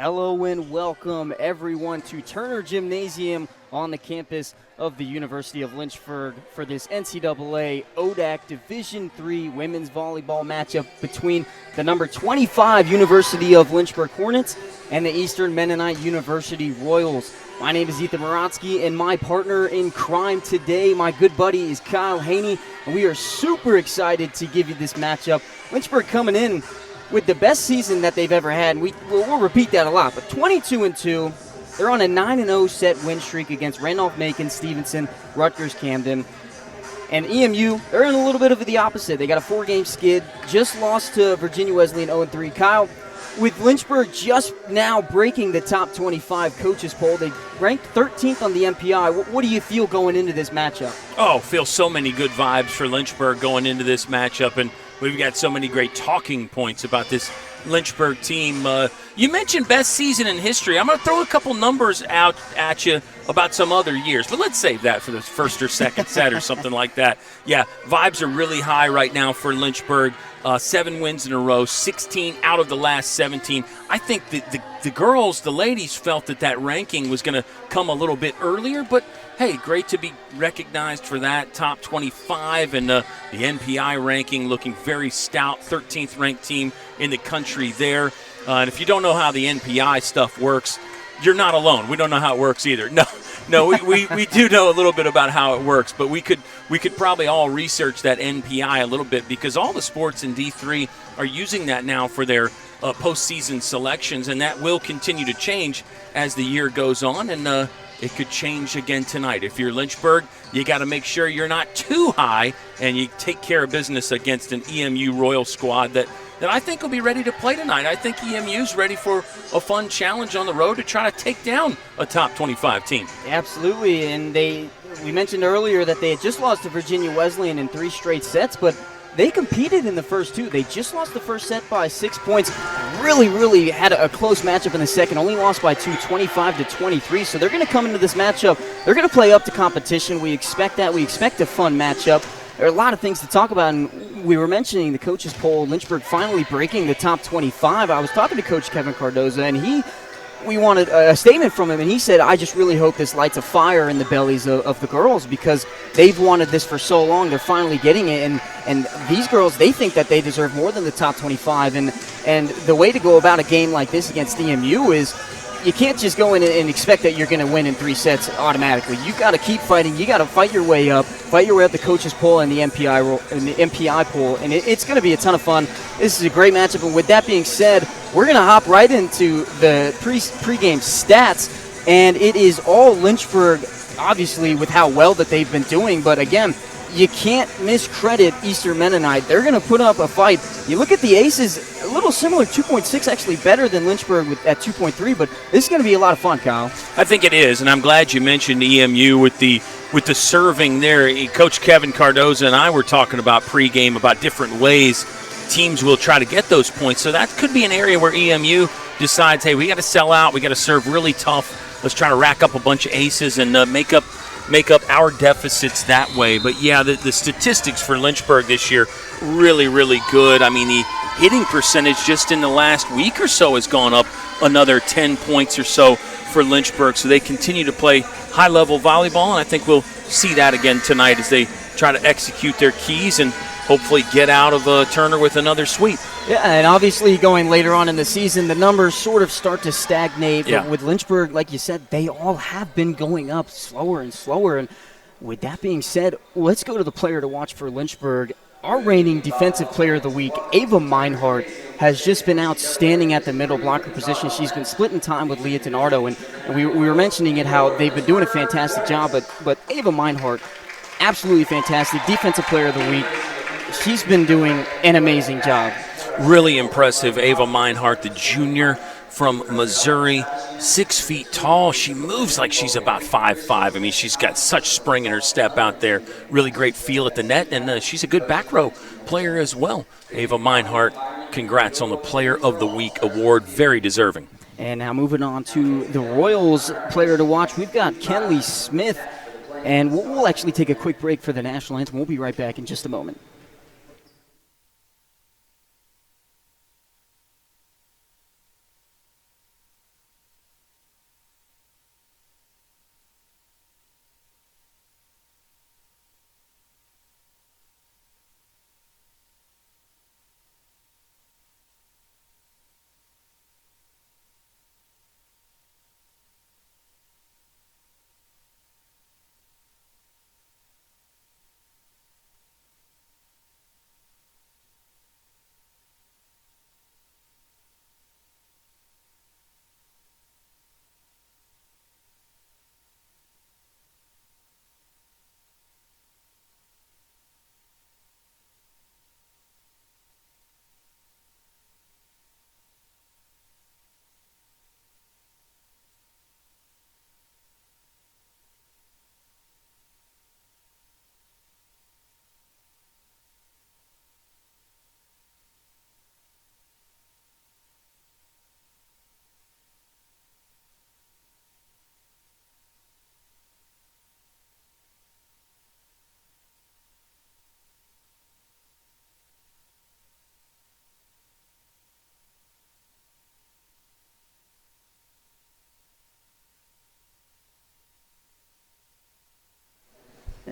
Hello and welcome everyone to Turner Gymnasium on the campus of the University of Lynchburg for this NCAA ODAC Division III women's volleyball matchup between the number 25 University of Lynchburg Hornets and the Eastern Mennonite University Royals. My name is Ethan Morotsky, and my partner in crime today, my good buddy, is Kyle Haney, and we are super excited to give you this matchup. Lynchburg coming in with the best season that they've ever had, and we'll repeat that a lot, but 22-2. They're on a 9-0 set win streak against Randolph-Macon, Stevenson, Rutgers-Camden. And EMU, they're in a little bit of the opposite. They got a 4-game skid, just lost to Virginia Wesleyan 0-3. Kyle, with Lynchburg just now breaking the top 25 coaches poll, they ranked 13th on the MPI. What do you feel going into this matchup? Oh, feel so many good vibes for Lynchburg going into this matchup, and we've got so many great talking points about this Lynchburg team. You mentioned best season in history. I'm going to throw a couple numbers out at you about some other years, but let's save that for the first or second set or something like that. Yeah, vibes are really high right now for Lynchburg. 7 wins in a row, 16 out of the last 17. I think the girls, the ladies, felt that ranking was going to come a little bit earlier, but hey, great to be recognized for that. Top 25 and the NPI ranking looking very stout, 13th ranked team in the country there. And if you don't know how the NPI stuff works, you're not alone. We don't know how it works either. No, we do know a little bit about how it works, but we could probably all research that NPI a little bit because all the sports in D3 are using that now for their postseason selections, and that will continue to change as the year goes on, and it could change again tonight. If you're Lynchburg, you got to make sure you're not too high and you take care of business against an EMU Royal squad that I think will be ready to play tonight. I think EMU's ready for a fun challenge on the road to try to take down a top 25 team. Absolutely, and we mentioned earlier that they had just lost to Virginia Wesleyan in 3 straight sets, but they competed in the first 2. They just lost the first set by 6 points. Really had a close matchup in the second. Only lost by 2, 25-23. So they're going to come into this matchup. They're going to play up to competition. We expect that. We expect a fun matchup. There are a lot of things to talk about, and we were mentioning the coaches poll, Lynchburg finally breaking the top 25. I was talking to Coach Kevin Cardoza, and we wanted a statement from him, and he said, I just really hope this lights a fire in the bellies of the girls because they've wanted this for so long. They're finally getting it, and these girls, they think that they deserve more than the top 25, and the way to go about a game like this against EMU is you can't just go in and expect that you're going to win in 3 sets automatically. You've got to keep fighting. You got to fight your way up the coaches poll and the MPI poll, and it's going to be a ton of fun. This is a great matchup, and with that being said, we're going to hop right into the pregame stats, and it is all Lynchburg, obviously, with how well that they've been doing, but again, you can't miscredit Eastern Mennonite. They're going to put up a fight. You look at the aces, a little similar, 2.6 actually better than Lynchburg at 2.3, but this is going to be a lot of fun, Kyle. I think it is, and I'm glad you mentioned EMU with the serving there. Coach Kevin Cardoza and I were talking about pregame about different ways teams will try to get those points. So that could be an area where EMU decides, hey, we got to sell out. We got to serve really tough. Let's try to rack up a bunch of aces and make up our deficits that way. But, yeah, the statistics for Lynchburg this year really good. I mean, the hitting percentage just in the last week or so has gone up another 10 points or so for Lynchburg. So they continue to play high-level volleyball, and I think we'll see that again tonight as they try to execute their keys and hopefully get out of Turner with another sweep. Yeah, and obviously going later on in the season, the numbers sort of start to stagnate. Yeah. But with Lynchburg, like you said, they all have been going up slower and slower. And with that being said, let's go to the player to watch for Lynchburg. Our reigning Defensive Player of the Week, Ava Meinhardt, has just been outstanding at the middle blocker position. She's been splitting time with Leah Tenardo, and we were mentioning it, how they've been doing a fantastic job. But Ava Meinhardt, absolutely fantastic. Defensive Player of the Week. She's been doing an amazing job. Really impressive. Ava Meinhardt, the junior from Missouri, 6 feet tall. She moves like she's about 5'5". I mean, she's got such spring in her step out there. Really great feel at the net, and she's a good back row player as well. Ava Meinhardt, congrats on the Player of the Week award. Very deserving. And now moving on to the Royals player to watch, we've got Kenley Smith, and we'll actually take a quick break for the national anthem. We'll be right back in just a moment.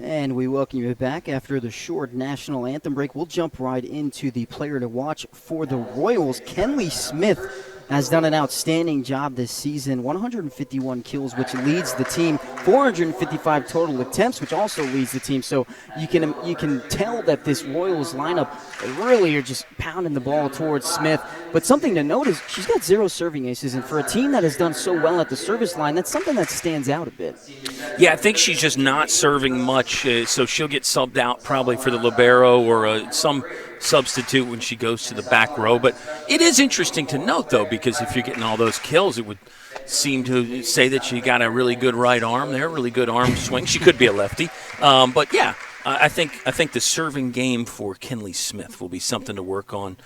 And we welcome you back after the short national anthem break. We'll jump right into the player to watch for the Royals. Kenley Smith has done an outstanding job this season. 151 kills, which leads the team. 455 total attempts, which also leads the team. So you can tell that this Royals lineup really are just pounding the ball towards Smith. But something to note is she's got 0 serving aces, and for a team that has done so well at the service line, that's something that stands out a bit. Yeah, I think she's just not serving much, so she'll get subbed out probably for the libero or some substitute when she goes to the back row. But it is interesting to note, though, because if you're getting all those kills, it would seem to say that she got a really good right arm there, really good arm swing. She could be a lefty. But, yeah, I think the serving game for Kenley Smith will be something to work on.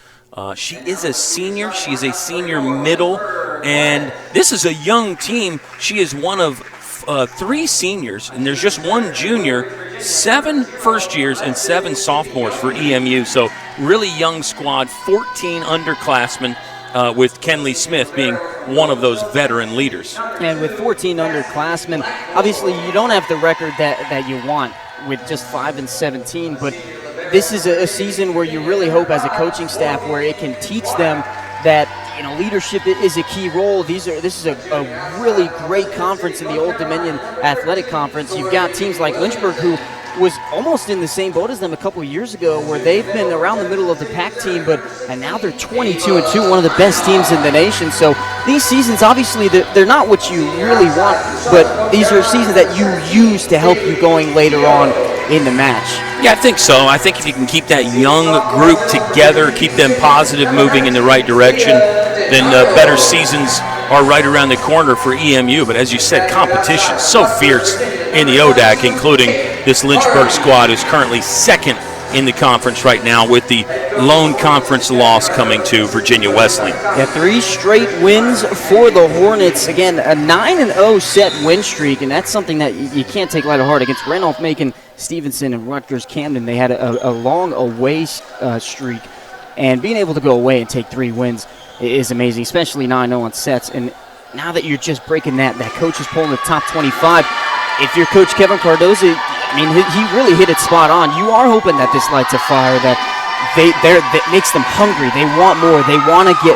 She is a senior. She is a senior middle, and this is a young team. She is one of 3 seniors, and there's just 1 junior, 7 first years, and 7 sophomores for EMU. So really young squad, 14 underclassmen, with Kenley Smith being one of those veteran leaders. And with 14 underclassmen, obviously you don't have the record that you want with just 5-17, but this is a season where you really hope as a coaching staff where it can teach them that leadership is a key role. This is a really great conference in the Old Dominion Athletic Conference. You've got teams like Lynchburg, who was almost in the same boat as them a couple of years ago, where they've been around the middle of the pack team, and now they're 22-2, one of the best teams in the nation. So these seasons, obviously, they're not what you really want, but these are seasons that you use to help you going later on in the match. Yeah, I think so. I think if you can keep that young group together, keep them positive, moving in the right direction, then better seasons are right around the corner for EMU. But as you said, competition so fierce in the ODAC, including this Lynchburg squad, who's currently second in the conference right now, with the lone conference loss coming to Virginia Wesleyan. Yeah, 3 straight wins for the Hornets. Again, a 9-0 set win streak, and that's something that you can't take light of heart. Against Randolph-Macon, Stevenson, and Rutgers-Camden, they had a long away streak, and being able to go away and take 3 wins is amazing, especially 9-0 on sets. And now that you're just breaking that coach's poll in the top 25, if you're Coach Kevin Cardozo, he really hit it spot on. You are hoping that this lights a fire that makes them hungry. They want more.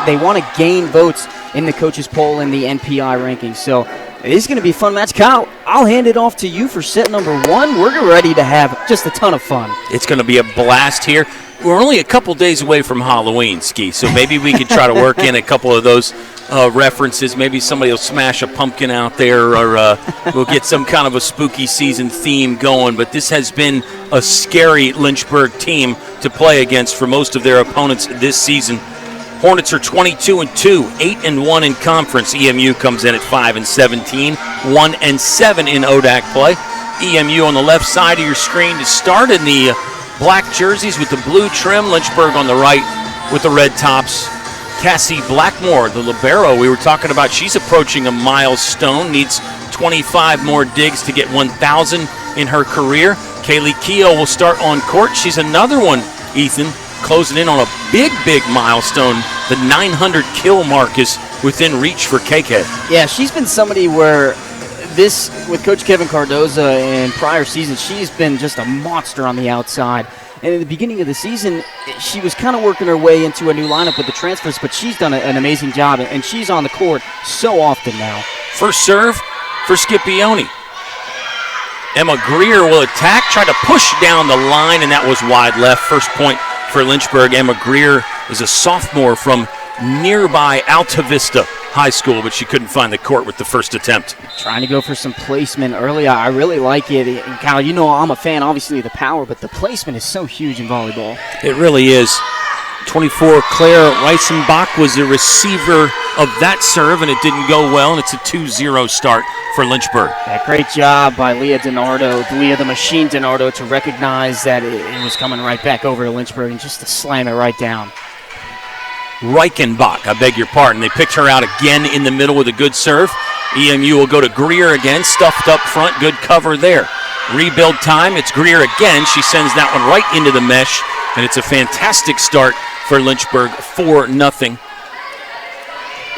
They want to gain votes in the coaches poll and the NPI rankings. So it is going to be a fun match. Kyle, I'll hand it off to you for set number 1. We're ready to have just a ton of fun. It's going to be a blast here. We're only a couple days away from Halloween, Ski, so maybe we could try to work in a couple of those references. Maybe somebody will smash a pumpkin out there, or we'll get some kind of a spooky season theme going. But this has been a scary Lynchburg team to play against for most of their opponents this season. Hornets are 22-2, 8-1 in conference. EMU comes in at 5-17, 1-7 in ODAC play. EMU on the left side of your screen to start in the black jerseys with the blue trim. Lynchburg on the right with the red tops. Cassie Blackmore, the libero we were talking about, she's approaching a milestone, needs 25 more digs to get 1,000 in her career. Kaylee Keogh will start on court. She's another one, Ethan, closing in on a big milestone. The 900 kill mark is within reach for KK. Yeah, she's been somebody where with Coach Kevin Cardozo in prior seasons, she's been just a monster on the outside. And in the beginning of the season, she was kind of working her way into a new lineup with the transfers, but she's done an amazing job, and she's on the court so often now. First serve for Scipione. Emma Greer will attack, try to push down the line, and that was wide left. First point for Lynchburg. Emma Greer is a sophomore from nearby Alta Vista High School, but she couldn't find the court with the first attempt. Trying to go for some placement early. I really like it. And Kyle, I'm a fan, obviously, of the power, but the placement is so huge in volleyball. It really is. 24, Claire Reisenbach was the receiver of that serve, and it didn't go well, and it's a 2-0 start for Lynchburg. Yeah, great job by Leah the Machine DiNardo, to recognize that it was coming right back over to Lynchburg and just to slam it right down. Reichenbach, I beg your pardon. They picked her out again in the middle with a good serve. EMU will go to Greer again, stuffed up front, good cover there. Rebuild time, it's Greer again. She sends that one right into the mesh, and it's a fantastic start for Lynchburg, 4-0.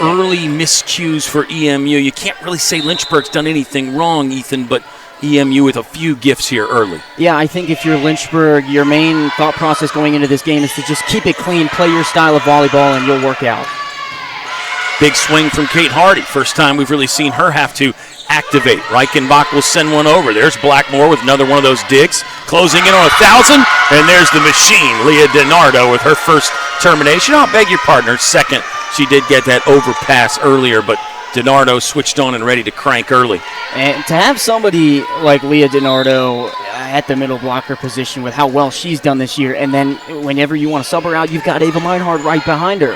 Early miscues for EMU. You can't really say Lynchburg's done anything wrong, Ethan, but EMU with a few gifts here early. Yeah, I think if you're Lynchburg, your main thought process going into this game is to just keep it clean, play your style of volleyball, and you'll work out. Big swing from Kate Hardy. First time we've really seen her have to activate. Reichenbach will send one over. There's Blackmore with another one of those digs. Closing in on 1,000. And there's the machine, Leah DiNardo, with her first termination. I'll beg your partner, second. She did get that overpass earlier, but DiNardo switched on and ready to crank early. And to have somebody like Leah DiNardo at the middle blocker position with how well she's done this year, and then whenever you want to sub her out, you've got Ava Meinhardt right behind her.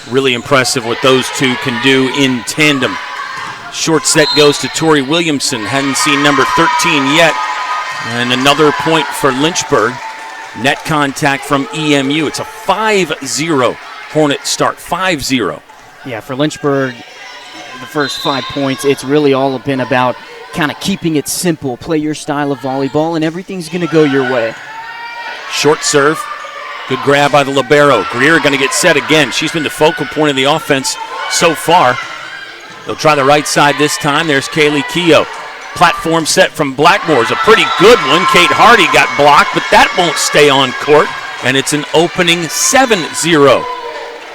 Really impressive what those two can do in tandem. Short set goes to Tori Williamson. Hadn't seen number 13 yet. And another point for Lynchburg. Net contact from EMU. It's a 5-0 Hornet start. 5-0. Yeah, for Lynchburg, the first 5 points, it's really all been about kind of keeping it simple. Play your style of volleyball, and everything's going to go your way. Short serve. Good grab by the libero. Greer going to get set again. She's been the focal point of the offense so far. They'll try the right side this time. There's Kaylee Keough. Platform set from Blackmore is a pretty good one. Kate Hardy got blocked, but that won't stay on court. And it's an opening 7-0.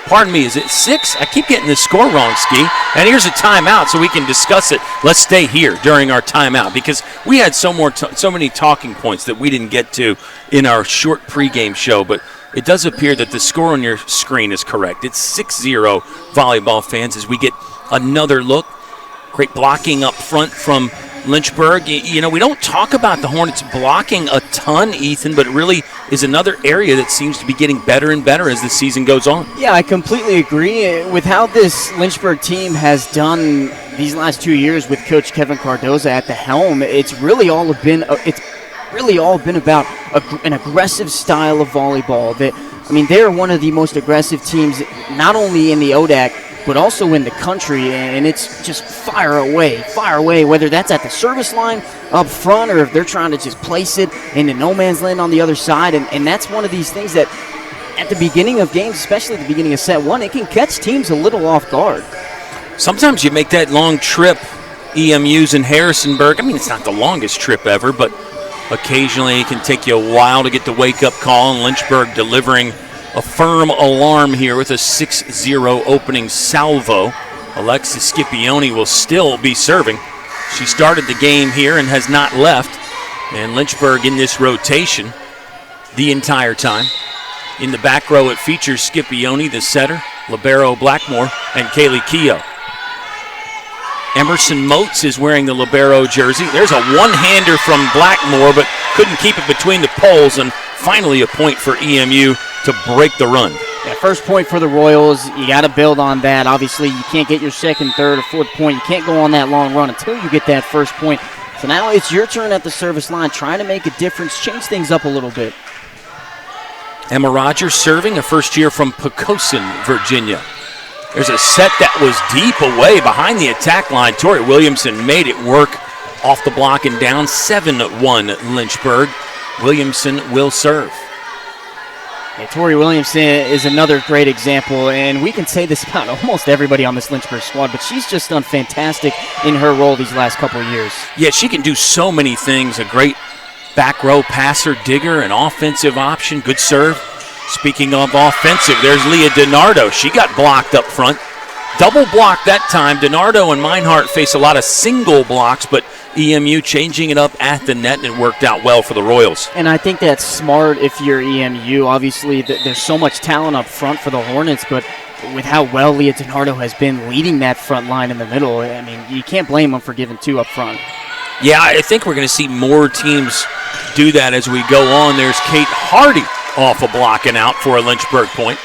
Pardon me, is it 6? I keep getting the score wrong, Ski. And here's a timeout so we can discuss it. Let's stay here during our timeout because we had so many talking points that we didn't get to in our short pregame show. But it does appear that the score on your screen is correct. It's 6-0 volleyball fans as we get another look. Great blocking up front from Lynchburg. You know, we don't talk about the Hornets blocking a ton, Ethan, but it really is another area that seems to be getting better and better as the season goes on. Yeah, I completely agree with how this Lynchburg team has done these last 2 years with Coach Kevin Cardoza at the helm. It's really all been about an aggressive style of volleyball. They're one of the most aggressive teams, not only in the ODAC, but also in the country, and it's just fire away, whether that's at the service line up front or if they're trying to just place it into no man's land on the other side, and that's one of these things that at the beginning of games, especially at the beginning of set one, it can catch teams a little off guard. Sometimes you make that long trip, EMU's in Harrisonburg. It's not the longest trip ever, but occasionally it can take you a while to get the wake-up call, and Lynchburg delivering a firm alarm here with a 6-0 opening salvo. Alexis Scipione will still be serving. She started the game here and has not left. And Lynchburg in this rotation the entire time. In the back row, it features Scipione, the setter, libero Blackmore, and Kaylee Keough. Emerson Motes is wearing the libero jersey. There's a one-hander from Blackmore, but couldn't keep it between the poles, and finally a point for EMU to break the run. Yeah, first point for the Royals. You got to build on that. Obviously, you can't get your second, third, or fourth point. You can't go on that long run until you get that first point. So now it's your turn at the service line, trying to make a difference, change things up a little bit. Emma Rogers serving, a first year from Poquoson, Virginia. There's a set that was deep away behind the attack line. Tori Williamson made it work off the block and down. 7-1 Lynchburg. Williamson will serve. Yeah, Tori Williamson is another great example, and we can say this about almost everybody on this Lynchburg squad, but she's just done fantastic in her role these last couple of years. Yeah, she can do so many things. A great back row passer, digger, an offensive option, good serve. Speaking of offensive, there's Leah DiNardo. She got blocked up front. Double block that time. DiNardo and Meinhardt face a lot of single blocks, but EMU changing it up at the net, and it worked out well for the Royals. And I think that's smart if you're EMU. Obviously, there's so much talent up front for the Hornets, but with how well Leah DiNardo has been leading that front line in the middle, you can't blame them for giving two up front. Yeah, I think we're going to see more teams do that as we go on. There's Kate Hardy off a block and out for a Lynchburg point.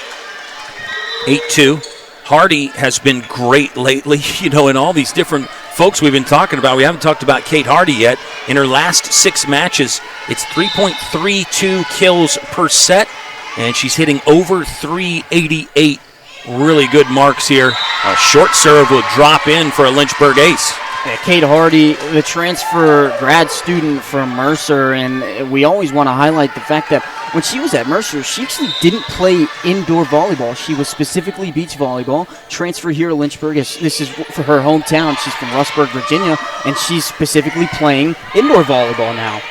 8-2. Hardy has been great lately, and all these different folks we've been talking about. We haven't talked about Kate Hardy yet. In her last 6 matches, it's 3.32 kills per set, and she's hitting over 388. Really good marks here. A short serve will drop in for a Lynchburg ace. Yeah, Kate Hardy, the transfer grad student from Mercer, and we always want to highlight the fact that when she was at Mercer, she actually didn't play indoor volleyball. She was specifically beach volleyball. Transfer here to Lynchburg. This is for her hometown. She's from Rustburg, Virginia, and she's specifically playing indoor volleyball now.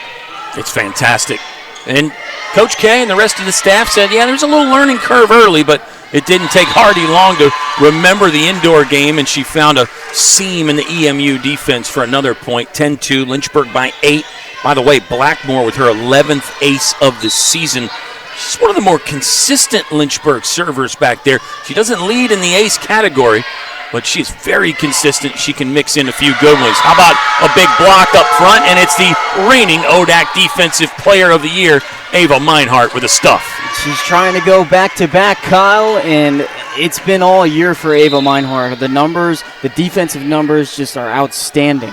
It's fantastic. And Coach K and the rest of the staff said, yeah, there's a little learning curve early, but it didn't take Hardy long to remember the indoor game, and she found a seam in the EMU defense for another point. 10-2, Lynchburg by 8. By the way, Blackmore with her 11th ace of the season. She's one of the more consistent Lynchburg servers back there. She doesn't lead in the ace category, but she's very consistent. She can mix in a few good ones. How about a big block up front? And it's the reigning ODAC Defensive Player of the Year, Ava Meinhardt, with a stuff. She's trying to go back-to-back, Kyle, and it's been all year for Ava Meinhardt. The numbers, the defensive numbers just are outstanding.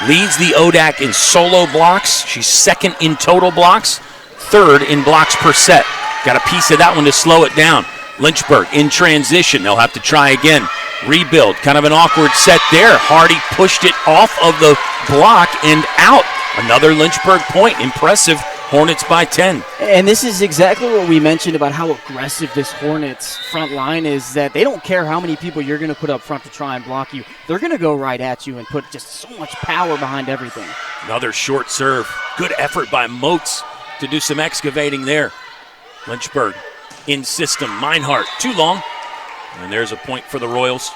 Leads the ODAC in solo blocks. She's second in total blocks, third in blocks per set. Got a piece of that one to slow it down. Lynchburg in transition. They'll have to try again. Rebuild. Kind of an awkward set there. Hardy pushed it off of the block and out. Another Lynchburg point. Impressive. Hornets by 10. And this is exactly what we mentioned about how aggressive this Hornets front line is, that they don't care how many people you're going to put up front to try and block you. They're going to go right at you and put just so much power behind everything. Another short serve. Good effort by Moats to do some excavating there. Lynchburg in system. Meinhardt, too long. And there's a point for the Royals.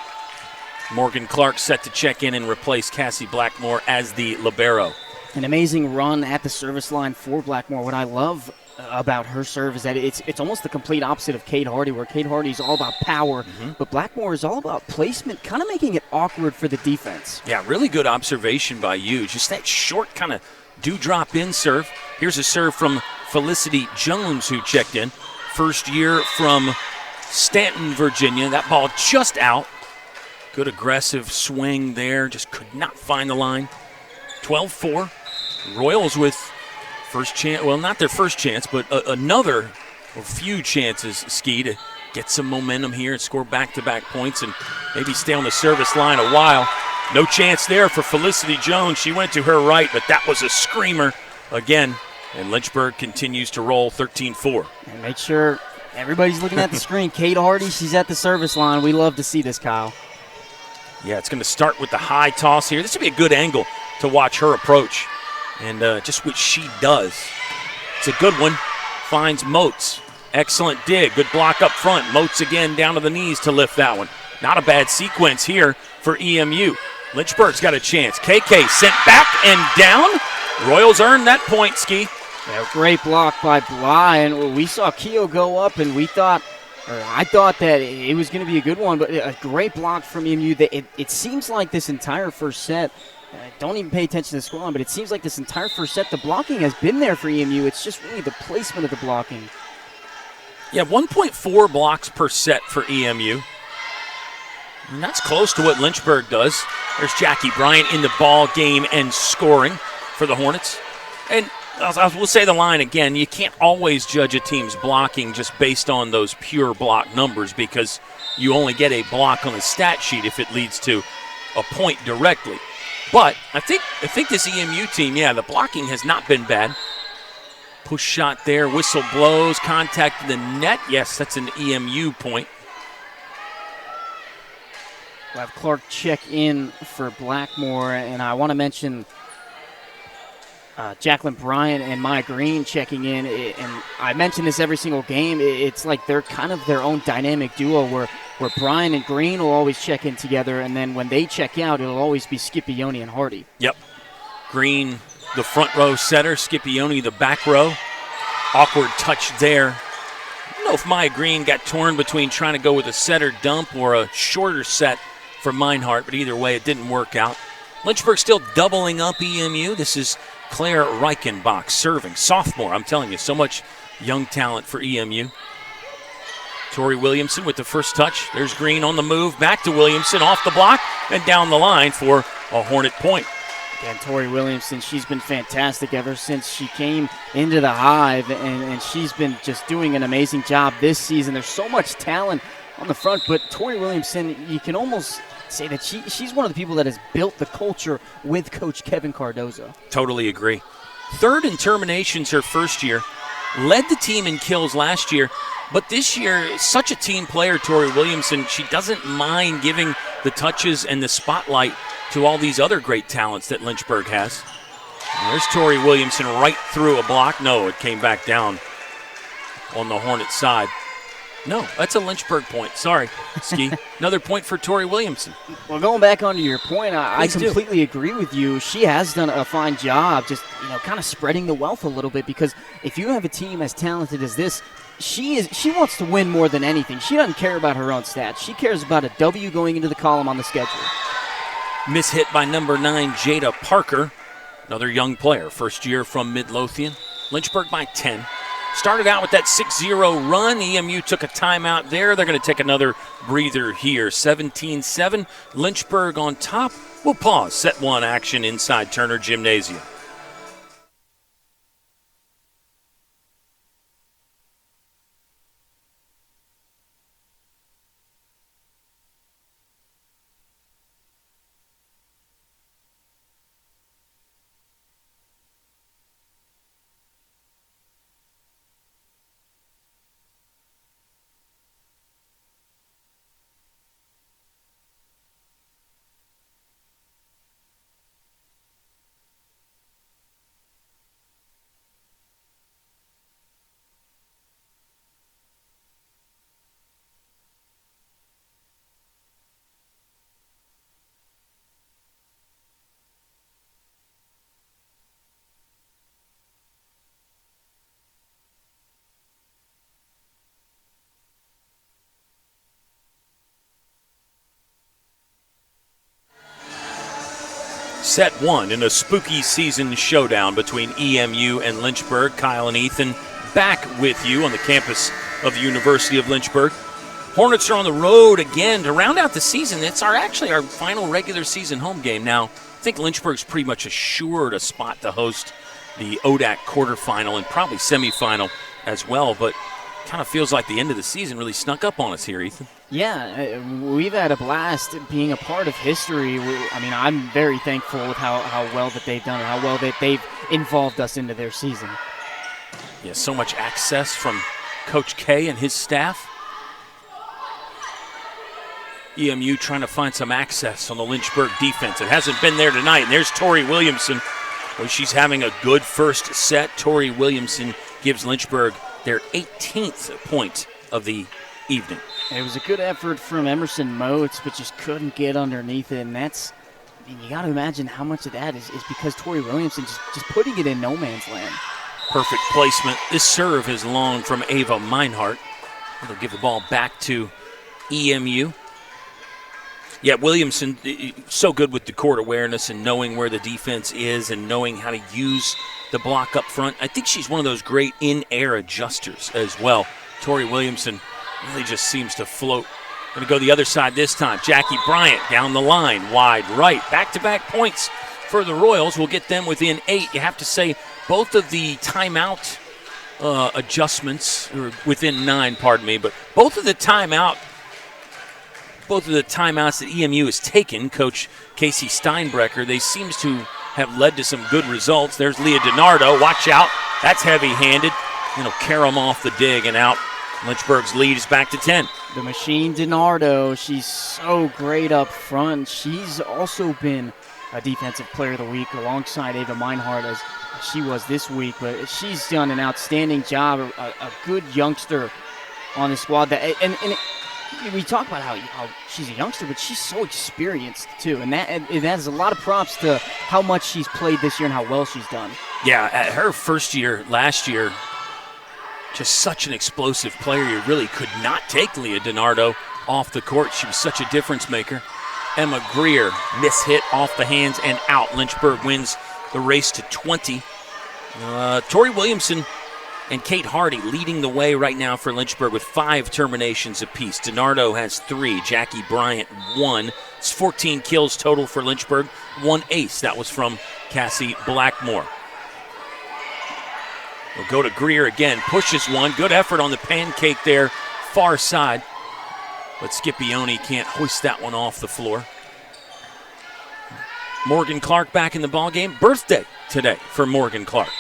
Morgan Clark set to check in and replace Cassie Blackmore as the libero. An amazing run at the service line for Blackmore. What I love about her serve is that it's almost the complete opposite of Kate Hardy, where Kate Hardy is all about power, but Blackmore is all about placement, kind of making it awkward for the defense. Yeah, really good observation by you. Just that short kind of dewdrop in serve. Here's a serve from Felicity Jones, who checked in. First year from Stanton, Virginia. That ball just out. Good aggressive swing there. Just could not find the line. 12-4. Royals with first chance. Well, not their first chance, but another or few chances, Ski, to get some momentum here and score back-to-back points and maybe stay on the service line a while. No chance there for Felicity Jones. She went to her right, but that was a screamer again. And Lynchburg continues to roll 13-4. And make sure everybody's looking at the screen. Kate Hardy, she's at the service line. We love to see this, Kyle. Yeah, it's going to start with the high toss here. This would be a good angle to watch her approach. And just what she does. It's a good one. Finds Moats. Excellent dig. Good block up front. Moats again down to the knees to lift that one. Not a bad sequence here for EMU. Lynchburg's got a chance. KK sent back and down. Royals earned that point, Ski. Yeah, great block by Bly. And we saw Keo go up, and I thought that it was going to be a good one, but a great block from EMU. It seems like this entire first set, don't even pay attention to the scoreline, but it seems like this entire first set, the blocking has been there for EMU. It's just really the placement of the blocking. Yeah, 1.4 blocks per set for EMU. And that's close to what Lynchburg does. There's Jackie Bryant in the ball game and scoring for the Hornets. And we'll say the line again, you can't always judge a team's blocking just based on those pure block numbers, because you only get a block on the stat sheet if it leads to a point directly. But I think this EMU team, yeah, the blocking has not been bad. Push shot there, whistle blows, contact to the net. Yes, that's an EMU point. We'll have Clark check in for Blackmore, and I want to mention Jacqueline Bryant and Maya Green checking in. And I mention this every single game. It's like they're kind of their own dynamic duo where Bryant and Green will always check in together, and then when they check out, it'll always be Scipione and Hardy. Yep. Green, the front row setter, Scipione, the back row. Awkward touch there. I don't know if Maya Green got torn between trying to go with a setter dump or a shorter set for Meinhardt, but either way, it didn't work out. Lynchburg still doubling up EMU. This is Claire Reichenbach serving. Sophomore, I'm telling you, so much young talent for EMU. Tori Williamson with the first touch. There's Green on the move. Back to Williamson, off the block, and down the line for a Hornet point. And Tori Williamson, she's been fantastic ever since she came into the Hive, and she's been just doing an amazing job this season. There's so much talent on the front. But Tori Williamson, you can almost say that she's one of the people that has built the culture with Coach Kevin Cardozo. Totally agree. Third in terminations her first year. Led the team in kills last year. But this year, such a team player, Tori Williamson, she doesn't mind giving the touches and the spotlight to all these other great talents that Lynchburg has. And there's Tori Williamson right through a block. No, it came back down on the Hornets side. No, that's a Lynchburg point. Sorry, Ski. Another point for Tori Williamson. Well, going back onto your point, I completely agree with you. She has done a fine job just, kind of spreading the wealth a little bit, because if you have a team as talented as this, she wants to win more than anything. She doesn't care about her own stats. She cares about a W going into the column on the schedule. Miss hit by number 9, Jada Parker. Another young player, first year from Midlothian. Lynchburg by 10. Started out with that 6-0 run. EMU took a timeout there. They're going to take another breather here. 17-7. Lynchburg on top. We'll pause. Set 1 action inside Turner Gymnasium. Set 1 in a spooky season showdown between EMU and Lynchburg. Kyle and Ethan back with you on the campus of the University of Lynchburg. Hornets are on the road again to round out the season. It's actually our final regular season home game. Now, I think Lynchburg's pretty much assured a spot to host the ODAC quarterfinal and probably semifinal as well, but kind of feels like the end of the season really snuck up on us here, Ethan. Yeah, we've had a blast being a part of history. I'm very thankful with how well that they've done and how well that they've involved us into their season. Yeah, so much access from Coach K and his staff. EMU trying to find some access on the Lynchburg defense. It hasn't been there tonight, and there's Tori Williamson. Well, she's having a good first set. Tori Williamson gives Lynchburg their 18th point of the evening. It was a good effort from Emerson Moats, but just couldn't get underneath it. And you got to imagine how much of that is because Tori Williamson just putting it in no man's land. Perfect placement. This serve is long from Ava Meinhardt. It'll give the ball back to EMU. Yeah, Williamson, so good with the court awareness and knowing where the defense is and knowing how to use the block up front. I think she's one of those great in-air adjusters as well. Tori Williamson really just seems to float. Going to go the other side this time. Jackie Bryant down the line, wide right. Back-to-back points for the Royals. We'll get them within 8. You have to say both of the timeout adjustments, or within 9, pardon me, but both of the timeouts that EMU has taken, Coach Casey Steinbrecher, they seems to have led to some good results. There's Leah DiNardo. Watch out. That's heavy-handed. It'll carry them off the dig and out. Lynchburg's lead is back to 10. The machine DiNardo, she's so great up front. She's also been a Defensive Player of the Week alongside Ava Meinhardt as she was this week. But she's done an outstanding job, a good youngster on the squad. We talk about how she's a youngster, but she's so experienced too. And that has a lot of props to how much she's played this year and how well she's done. Yeah, at her first year last year, just such an explosive player. You really could not take Leah DiNardo off the court. She was such a difference maker. Emma Greer, mishit off the hands and out. Lynchburg wins the race to 20. Tori Williamson and Kate Hardy leading the way right now for Lynchburg with 5 terminations apiece. DiNardo has 3. Jackie Bryant 1. It's 14 kills total for Lynchburg. 1 ace. That was from Cassie Blackmore. We'll go to Greer again. Pushes one. Good effort on the pancake there. Far side. but Scipione can't hoist that one off the floor. Morgan Clark back in the ballgame. Birthday today for Morgan Clark.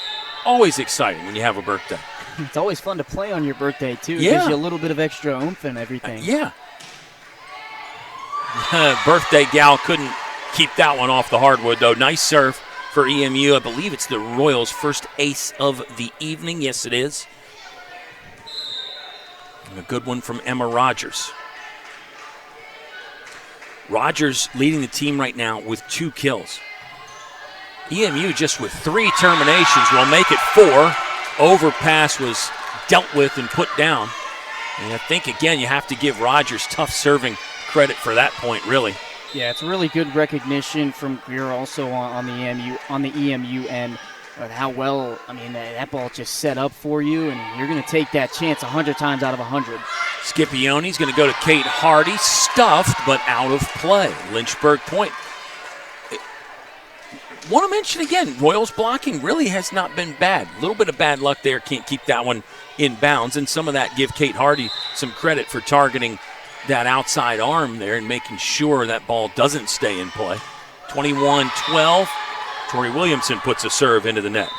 Always exciting when you have a birthday. It's always fun to play on your birthday, too. It Yeah. gives you a little bit of extra oomph and everything. Yeah. Birthday gal couldn't keep that one off the hardwood, though. Nice serve for EMU. I believe it's the Royals' first ace of the evening. Yes, it is. And a good one from Emma Rogers. Rogers leading the team right now with 2 kills. EMU just with 3 terminations will make it 4. Overpass was dealt with and put down. And I think, again, you have to give Rogers tough serving credit for that point, really. Yeah, it's really good recognition from Greer also on the EMU end of how well, that ball just set up for you, and you're going to take that chance 100 times out of 100. Scipione's going to go to Kate Hardy, stuffed but out of play. Lynchburg point. Want to mention again, Royals blocking really has not been bad. A little bit of bad luck there, can't keep that one in bounds, and some of that give Kate Hardy some credit for targeting that outside arm there and making sure that ball doesn't stay in play. 21-12. Tori Williamson puts a serve into the net.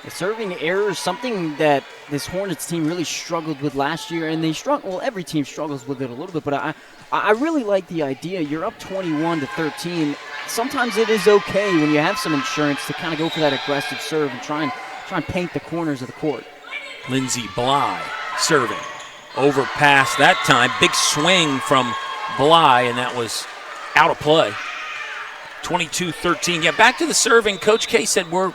The serving error is something that this Hornets team really struggled with last year, and every team struggles with it a little bit, but I really like the idea. You're up 21-13. Sometimes it is okay when you have some insurance to kind of go for that aggressive serve and try and paint the corners of the court. Lindsey Bly serving. Overpass that time. Big swing from Bly, and that was out of play. 22-13. Yeah, back to the serving. Coach K said we're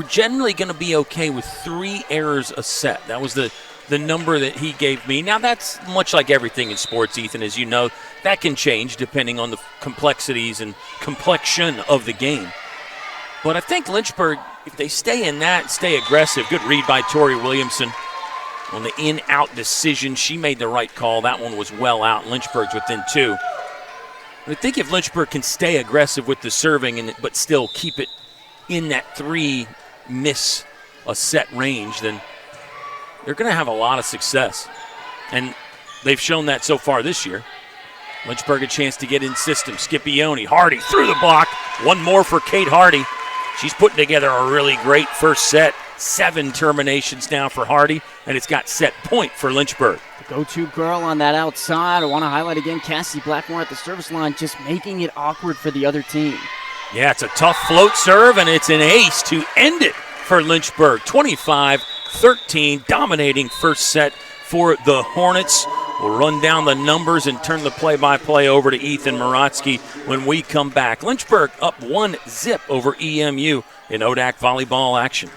generally going to be okay with 3 errors a set. That was the number that he gave me. Now, that's much like everything in sports, Ethan, as you know. That can change depending on the complexities and complexion of the game. But I think Lynchburg, if they stay in that, stay aggressive. Good read by Tori Williamson on the in-out decision. She made the right call. That one was well out. Lynchburg's within 2. I think if Lynchburg can stay aggressive with the serving but still keep it in that 3 miss a set range, then they're going to have a lot of success. And they've shown that so far this year. Lynchburg a chance to get in system. Scipione, Hardy through the block. One more for Kate Hardy. She's putting together a really great first set. 7 terminations now for Hardy, and it's got set point for Lynchburg. The go-to girl on that outside. I want to highlight again Cassie Blackmore at the service line, just making it awkward for the other team. Yeah, it's a tough float serve, and it's an ace to end it for Lynchburg. 25-13, dominating first set for the Hornets. We'll run down the numbers and turn the play-by-play over to Ethan Morotsky when we come back. Lynchburg up 1-0 over EMU in ODAC volleyball action.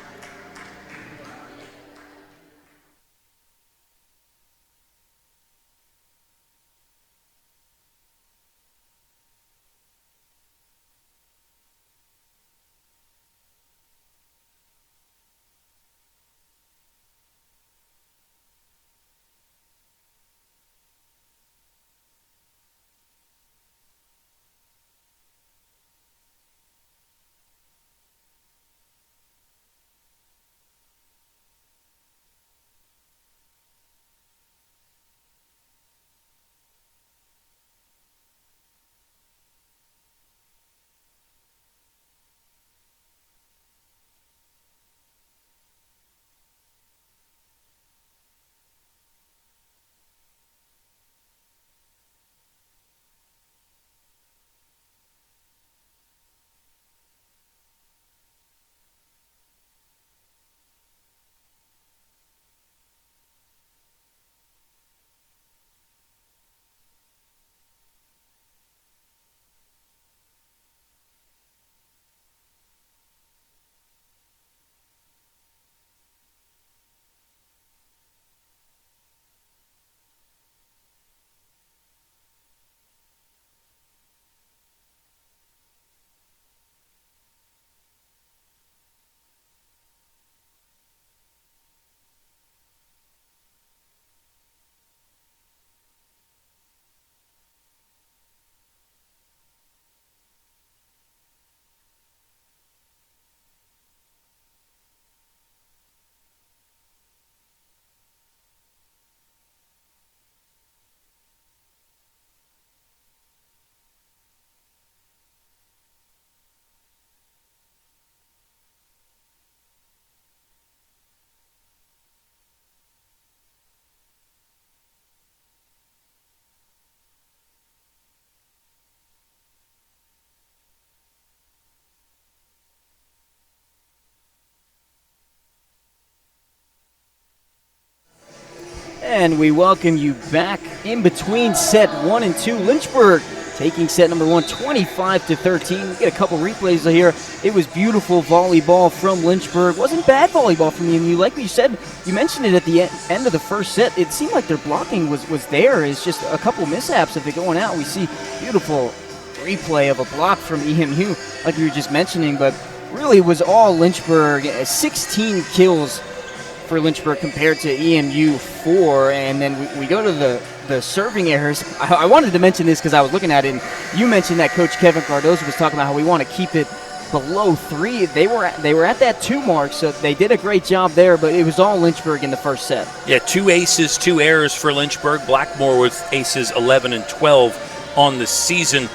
And we welcome you back in between set 1 and 2. Lynchburg taking set number 1, 25-13. We get a couple replays here. It was beautiful volleyball from Lynchburg. Wasn't bad volleyball from EMU. Like you said, you mentioned it at the end of the first set. It seemed like their blocking was there. It's just a couple mishaps of it going out. We see beautiful replay of a block from EMU, like you were just mentioning, but really it was all Lynchburg. 16 kills for Lynchburg compared to EMU 4, and then we go to the serving errors. I wanted to mention this because I was looking at it, and you mentioned that Coach Kevin Cardozo was talking about how we want to keep it below 3. They were at that 2 mark, so they did a great job there, but it was all Lynchburg in the first set. Yeah, 2 aces, 2 errors for Lynchburg. Blackmore with aces 11 and 12 on the season.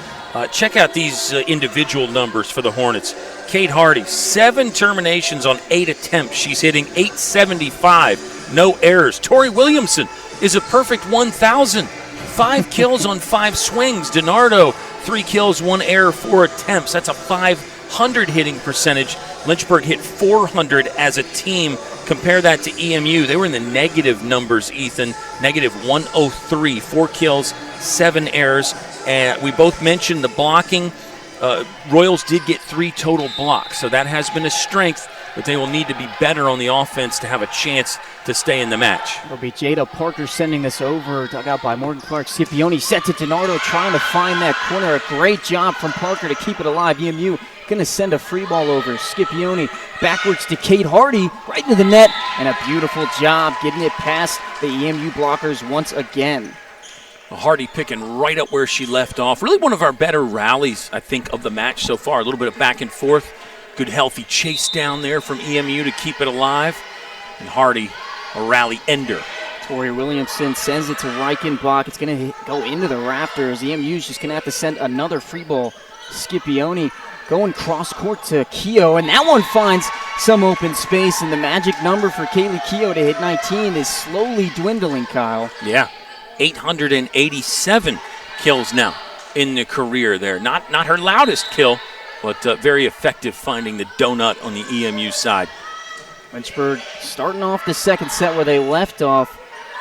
Check out these individual numbers for the Hornets. Kate Hardy, 7 terminations on 8 attempts. She's hitting .875, no errors. Tori Williamson is a perfect 1,000. 5 kills on 5 swings. DiNardo, 3 kills, 1 error, 4 attempts. That's a 500 hitting percentage. Lynchburg hit 400 as a team. Compare that to EMU. They were in the negative numbers, Ethan. Negative 103, 4 kills, 7 errors. And we both mentioned the blocking. Royals did get 3 total blocks, so that has been a strength, but they will need to be better on the offense to have a chance to stay in the match. It'll be Jada Parker sending this over, dug out by Morgan Clark. Scipione set to DiNardo, trying to find that corner. A great job from Parker to keep it alive. EMU going to send a free ball over. Scipione backwards to Kate Hardy, right into the net, and a beautiful job getting it past the EMU blockers once again. Hardy picking right up where she left off. Really one of our better rallies, I think, of the match so far. A little bit of back and forth. Good healthy chase down there from EMU to keep it alive. And Hardy, a rally ender. Tori Williamson sends it to Reichenbach. It's going to go into the rafters. EMU's just going to have to send another free ball. Scipione going cross court to Keogh, and that one finds some open space, and the magic number for Kaylee Keogh to hit 19 is slowly dwindling, Kyle. Yeah. 887 kills now in the career there. Not her loudest kill, but very effective finding the donut on the EMU side. Lynchburg starting off the second set where they left off.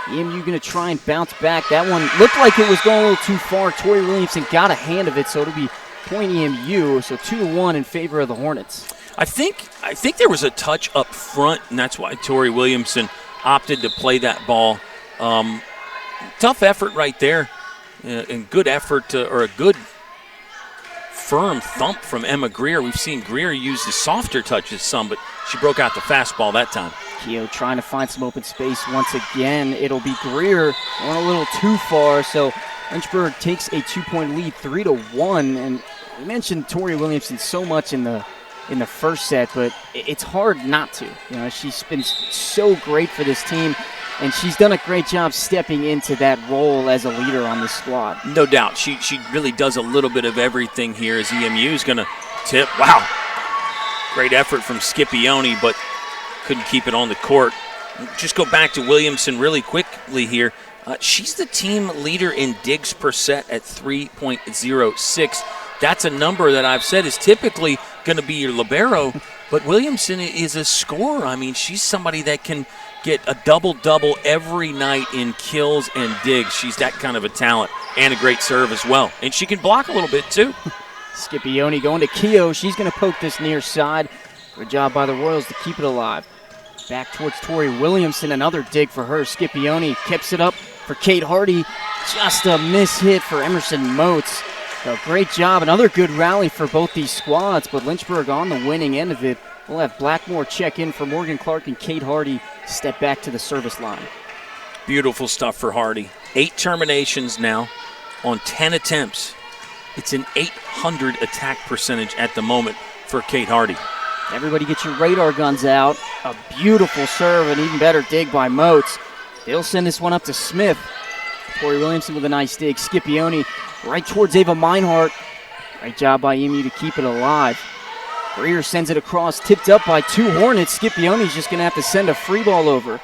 EMU going to try and bounce back. That one looked like it was going a little too far. Tori Williamson got a hand of it, so it'll be point EMU, so 2-1 in favor of the Hornets. I think there was a touch up front, and that's why Tori Williamson opted to play that ball. Tough effort right there, and good effort, or a good firm thump from Emma Greer. We've seen Greer use the softer touches some, but she broke out the fastball that time. Keogh trying to find some open space once again. It'll be Greer going a little too far, so Lynchburg takes a 2-point lead, 3-1. And we mentioned Tori Williamson so much in the first set, but it's hard not to. You know, she's been so great for this team, and she's done a great job stepping into that role as a leader on this squad. No doubt. She really does a little bit of everything here as EMU is going to tip. Wow. Great effort from Scipione, but couldn't keep it on the court. Just go back to Williamson really quickly here. She's the team leader in digs per set at 3.06. That's a number that I've said is typically going to be your libero, but Williamson is a scorer. I mean, she's somebody that can get a double-double every night in kills and digs. She's that kind of a talent, and a great serve as well. And she can block a little bit, too. Scipione going to Keogh. She's going to poke this near side. Good job by the Royals to keep it alive. Back towards Tori Williamson. Another dig for her. Scipione keeps it up for Kate Hardy. Just a miss hit for Emerson Motes. So great job. Another good rally for both these squads, but Lynchburg on the winning end of it. We'll have Blackmore check in for Morgan Clark, and Kate Hardy step back to the service line. Beautiful stuff for Hardy. 8 terminations now on 10 attempts. It's an 800 attack percentage at the moment for Kate Hardy. Everybody get your radar guns out. A beautiful serve, an even better dig by Motes. They'll send this one up to Smith. Tori Williamson with a nice dig. Scipione right towards Ava Meinhardt. Great job by EMU to keep it alive. Greer sends it across, tipped up by 2 Hornets. Scipione's just going to have to send a free ball over.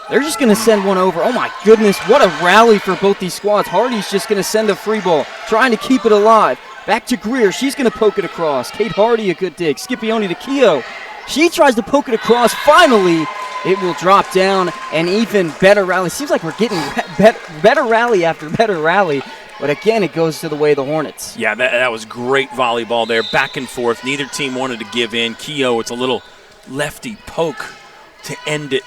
They're just going to send one over. Oh, my goodness, what a rally for both these squads. Hardy's just going to send a free ball, trying to keep it alive. Back to Greer. She's going to poke it across. Kate Hardy, a good dig. Scipione to Keogh. She tries to poke it across. Finally, It will drop down, and even better rally. Seems like we're getting better rally after better rally. But again, it goes to the way of the Hornets. Yeah, that was great volleyball there. Back and forth. Neither team wanted to give in. Keough, it's a little lefty poke to end it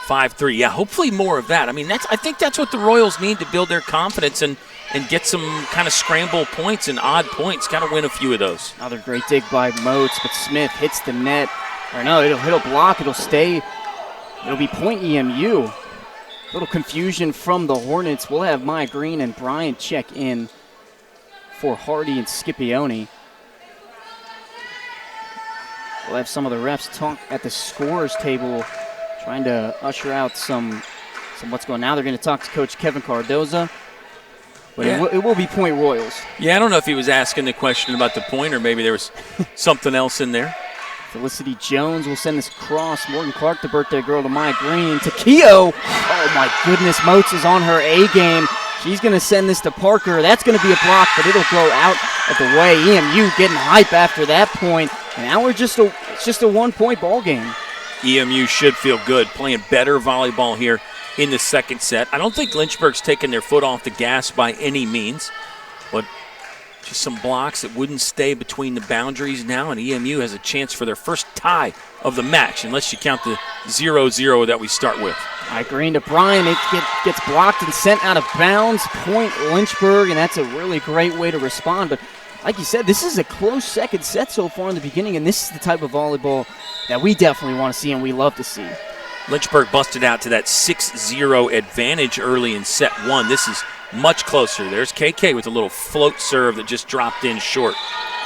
5-3. Yeah, hopefully more of that. I mean, I think that's what the Royals need to build their confidence and get some kind of scramble points and odd points. Got to win a few of those. Another great dig by Moats, but Smith hits the net. Or no, it'll hit a block. It'll stay. It'll be point EMU. A little confusion from the Hornets. We'll have Maya Green and Bryant check in for Hardy and Scipione. We'll have some of the refs talk at the scorers table, trying to usher out some what's going on. Now they're going to talk to Coach Kevin Cardoza. But yeah. it will be point Royals. Yeah, I don't know if he was asking the question about the point or maybe there was something else in there. Felicity Jones will send this across. Morgan Clark, the birthday girl, to Maya Green. To Keough. Oh, my goodness. Moats is on her A game. She's going to send this to Parker. That's going to be a block, but it'll go out of the way. EMU getting hype after that point. And now it's just a one-point ball game. EMU should feel good, playing better volleyball here in the second set. I don't think Lynchburg's taken their foot off the gas by any means, but just some blocks that wouldn't stay between the boundaries now, and EMU has a chance for their first tie of the match, unless you count the 0-0 that we start with. All right, Green to Bryan. It gets blocked and sent out of bounds. Point Lynchburg, and that's a really great way to respond. But like you said, this is a close second set so far in the beginning, and this is the type of volleyball that we definitely want to see and we love to see. Lynchburg busted out to that 6-0 advantage early in set one. This is much closer. There's KK with a little float serve that just dropped in short.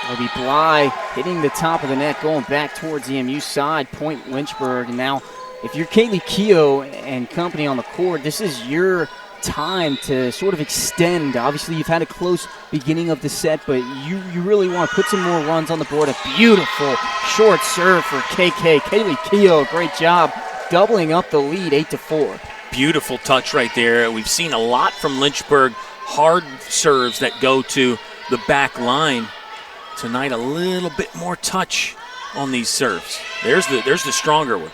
It'll be Bly hitting the top of the net, going back towards the EMU side, point Lynchburg. And now, if you're Kaylee Keough and company on the court, this is your time to sort of extend. Obviously, you've had a close beginning of the set, but you really want to put some more runs on the board. A beautiful short serve for KK. Kaylee Keough, great job, doubling up the lead, 8-4. Beautiful touch right there. We've seen a lot from Lynchburg, hard serves that go to the back line. Tonight, a little bit more touch on these serves. There's the stronger one.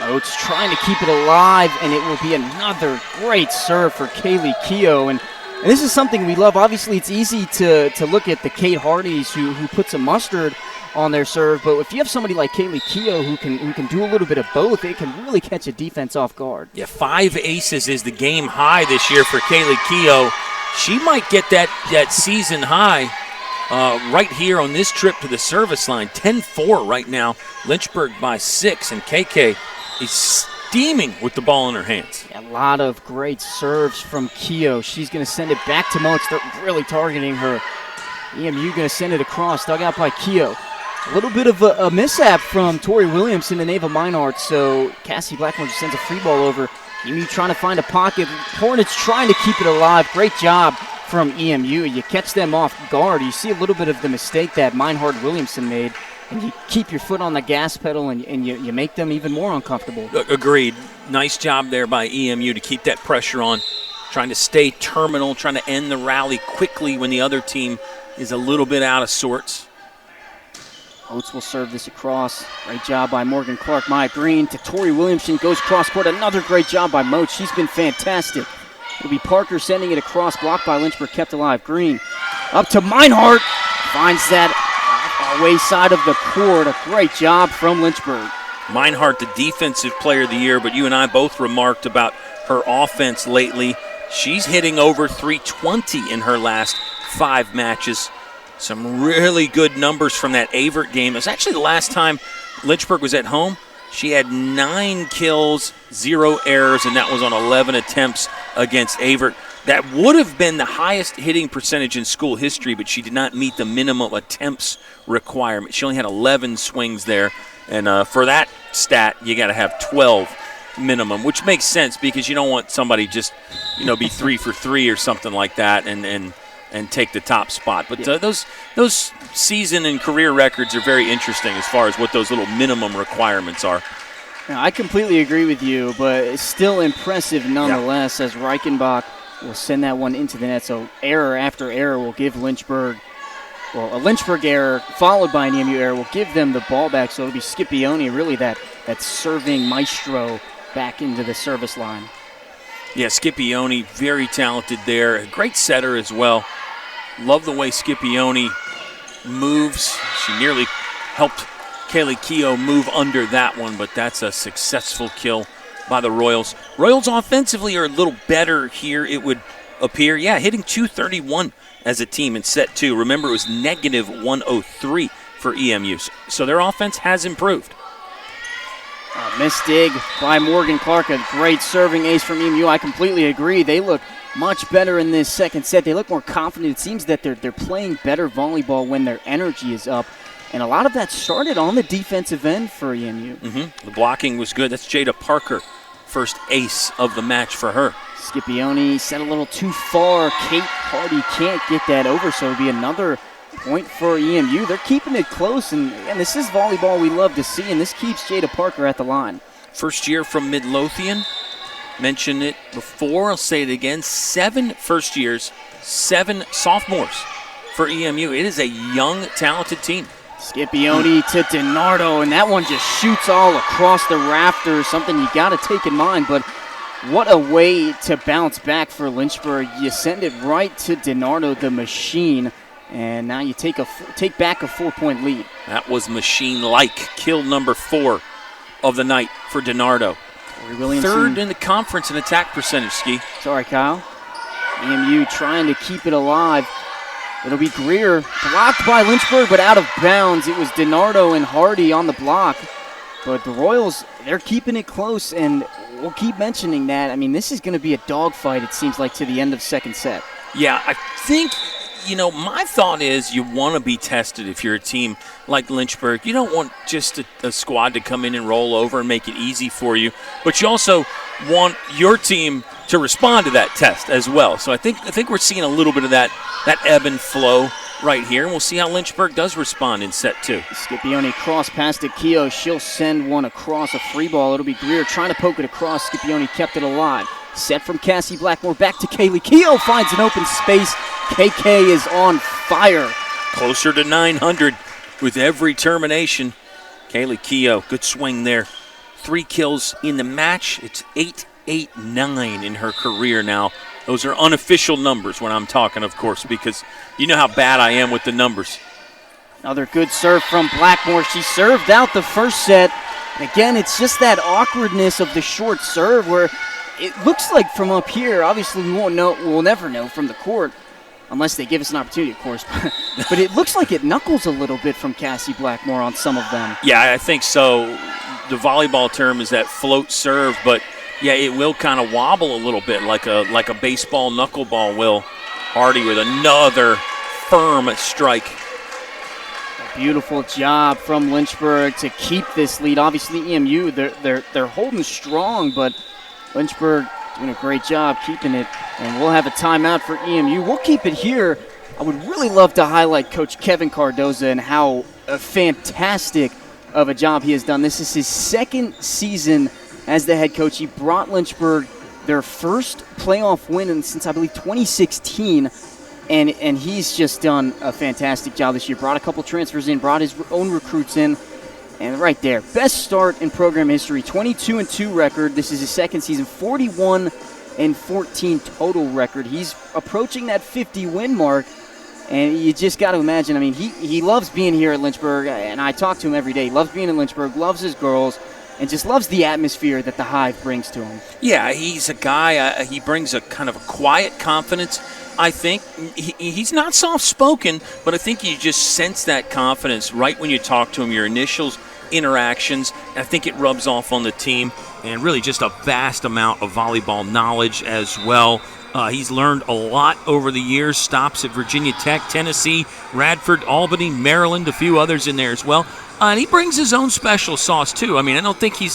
Oates trying to keep it alive, and it will be another great serve for Kaylee Keough. And this is something we love. Obviously, it's easy to look at the Kate Hardys who put some mustard on their serve, but if you have somebody like Kaylee Keough who can do a little bit of both, it can really catch a defense off guard. Yeah, 5 aces is the game high this year for Kaylee Keough. She might get that season high right here on this trip to the service line. 10-4 right now. Lynchburg by 6, and KK is steaming with the ball in her hands. Yeah, a lot of great serves from Keough. She's going to send it back to Moats. They're really targeting her. EMU going to send it across, dug out by Keough. A little bit of a mishap from Tori Williamson and Ava Meinhardt, so Cassie Blackmore just sends a free ball over. EMU trying to find a pocket. Hornets trying to keep it alive. Great job from EMU. You catch them off guard. You see a little bit of the mistake that Meinhardt-Williamson made, and you keep your foot on the gas pedal and you make them even more uncomfortable. Agreed. Nice job there by EMU to keep that pressure on, trying to stay terminal, trying to end the rally quickly when the other team is a little bit out of sorts. Oates will serve this across. Great job by Morgan Clark. Maya Green to Tori Williamson. Goes cross court. Another great job by Moat. She's been fantastic. It'll be Parker sending it across. Blocked by Lynchburg. Kept alive. Green up to Meinhardt. Finds that away side of the court. A great job from Lynchburg. Meinhardt, the defensive player of the year, but you and I both remarked about her offense lately. She's hitting over 320 in her last 5 matches. Some really good numbers from that Avert game. It was actually the last time Lynchburg was at home. She had 9 kills, 0 errors, and that was on 11 attempts against Avert. That would have been the highest hitting percentage in school history, but she did not meet the minimum attempts requirement. She only had 11 swings there, and for that stat, you got to have 12 minimum, which makes sense because you don't want somebody just, be 3 for 3 or something like that and take the top spot. But those season and career records are very interesting as far as what those little minimum requirements are. Now, I completely agree with you, but it's still impressive nonetheless as Reichenbach will send that one into the net. So error after error will give Lynchburg, a Lynchburg error followed by an EMU error will give them the ball back. So it'll be Scipione really that that serving maestro back into the service line. Yeah, Scipione, very talented there. A great setter as well. Love the way Scipione moves. She nearly helped Kaylee Keough move under that one, but that's a successful kill by the Royals. Royals offensively are a little better here, it would appear. Yeah, hitting .231 as a team in set 2. Remember, it was negative .103 for EMU. So their offense has improved. Missed dig by Morgan Clark, a great serving ace from EMU. I completely agree. They look much better in this second set. They look more confident. It seems that they're playing better volleyball when their energy is up. And a lot of that started on the defensive end for EMU. The blocking was good. That's Jada Parker, first ace of the match for her. Scipione set a little too far. Kate Hardy can't get that over, so it'll be another point for EMU. They're keeping it close, and this is volleyball we love to see, and this keeps Jada Parker at the line. First year from Midlothian. Mentioned it before, I'll say it again. 7 first years, 7 sophomores for EMU. It is a young, talented team. Scipione to DiNardo, and that one just shoots all across the rafters, something you got to take in mind. But what a way to bounce back for Lynchburg. You send it right to DiNardo, the machine, and now you take back a 4-point lead. That was machine-like. Kill number 4 of the night for DiNardo. Third in the conference in attack percentage, Ski. Sorry, Kyle. EMU trying to keep it alive. It'll be Greer, blocked by Lynchburg, but out of bounds. It was DiNardo and Hardy on the block. But the Royals, they're keeping it close, and we'll keep mentioning that. I mean, this is going to be a dogfight, it seems like, to the end of second set. Yeah, I think, my thought is you want to be tested if you're a team like Lynchburg. You don't want just a squad to come in and roll over and make it easy for you, but you also want your team to respond to that test as well. So I think we're seeing a little bit of that ebb and flow right here, and we'll see how Lynchburg does respond in set 2. Scipione cross past to Keough. She'll send one across, a free ball. It'll be Greer trying to poke it across. Scipione kept it alive. Set from Cassie Blackmore back to Kaylee. Keough finds an open space. KK is on fire. Closer to 900 with every termination. Kaylee Keough, good swing there. 3 kills in the match. It's 8-8-9 in her career now. Those are unofficial numbers when I'm talking, of course, because you know how bad I am with the numbers. Another good serve from Blackmore. She served out the first set. And again, it's just that awkwardness of the short serve where it looks like from up here, obviously we'll never know from the court, unless they give us an opportunity, of course. But it looks like it knuckles a little bit from Cassie Blackmore on some of them. Yeah, I think so. The volleyball term is that float serve, but yeah, it will kind of wobble a little bit like a baseball knuckleball will. Hardy with another firm strike. A beautiful job from Lynchburg to keep this lead. Obviously, EMU, they're holding strong, but Lynchburg doing a great job keeping it, and we'll have a timeout for EMU. We'll keep it here. I would really love to highlight Coach Kevin Cardoza and how fantastic of a job he has done. This is his second season as the head coach. He brought Lynchburg their first playoff win since, I believe, 2016, and he's just done a fantastic job this year. Brought a couple transfers in, brought his own recruits in, and right there, best start in program history, 22-2 record. This is his second season, 41-14 total record. He's approaching that 50-win mark, and you just got to imagine, I mean, he loves being here at Lynchburg, and I talk to him every day. He loves being in Lynchburg, loves his girls, and just loves the atmosphere that the Hive brings to him. Yeah, he's a guy, he brings a kind of a quiet confidence, I think. He's not soft-spoken, but I think you just sense that confidence right when you talk to him, your initial interactions. I think it rubs off on the team, and really just a vast amount of volleyball knowledge as well. He's learned a lot over the years, stops at Virginia Tech, Tennessee, Radford, Albany, Maryland, a few others in there as well. And he brings his own special sauce, too. I mean, I don't think he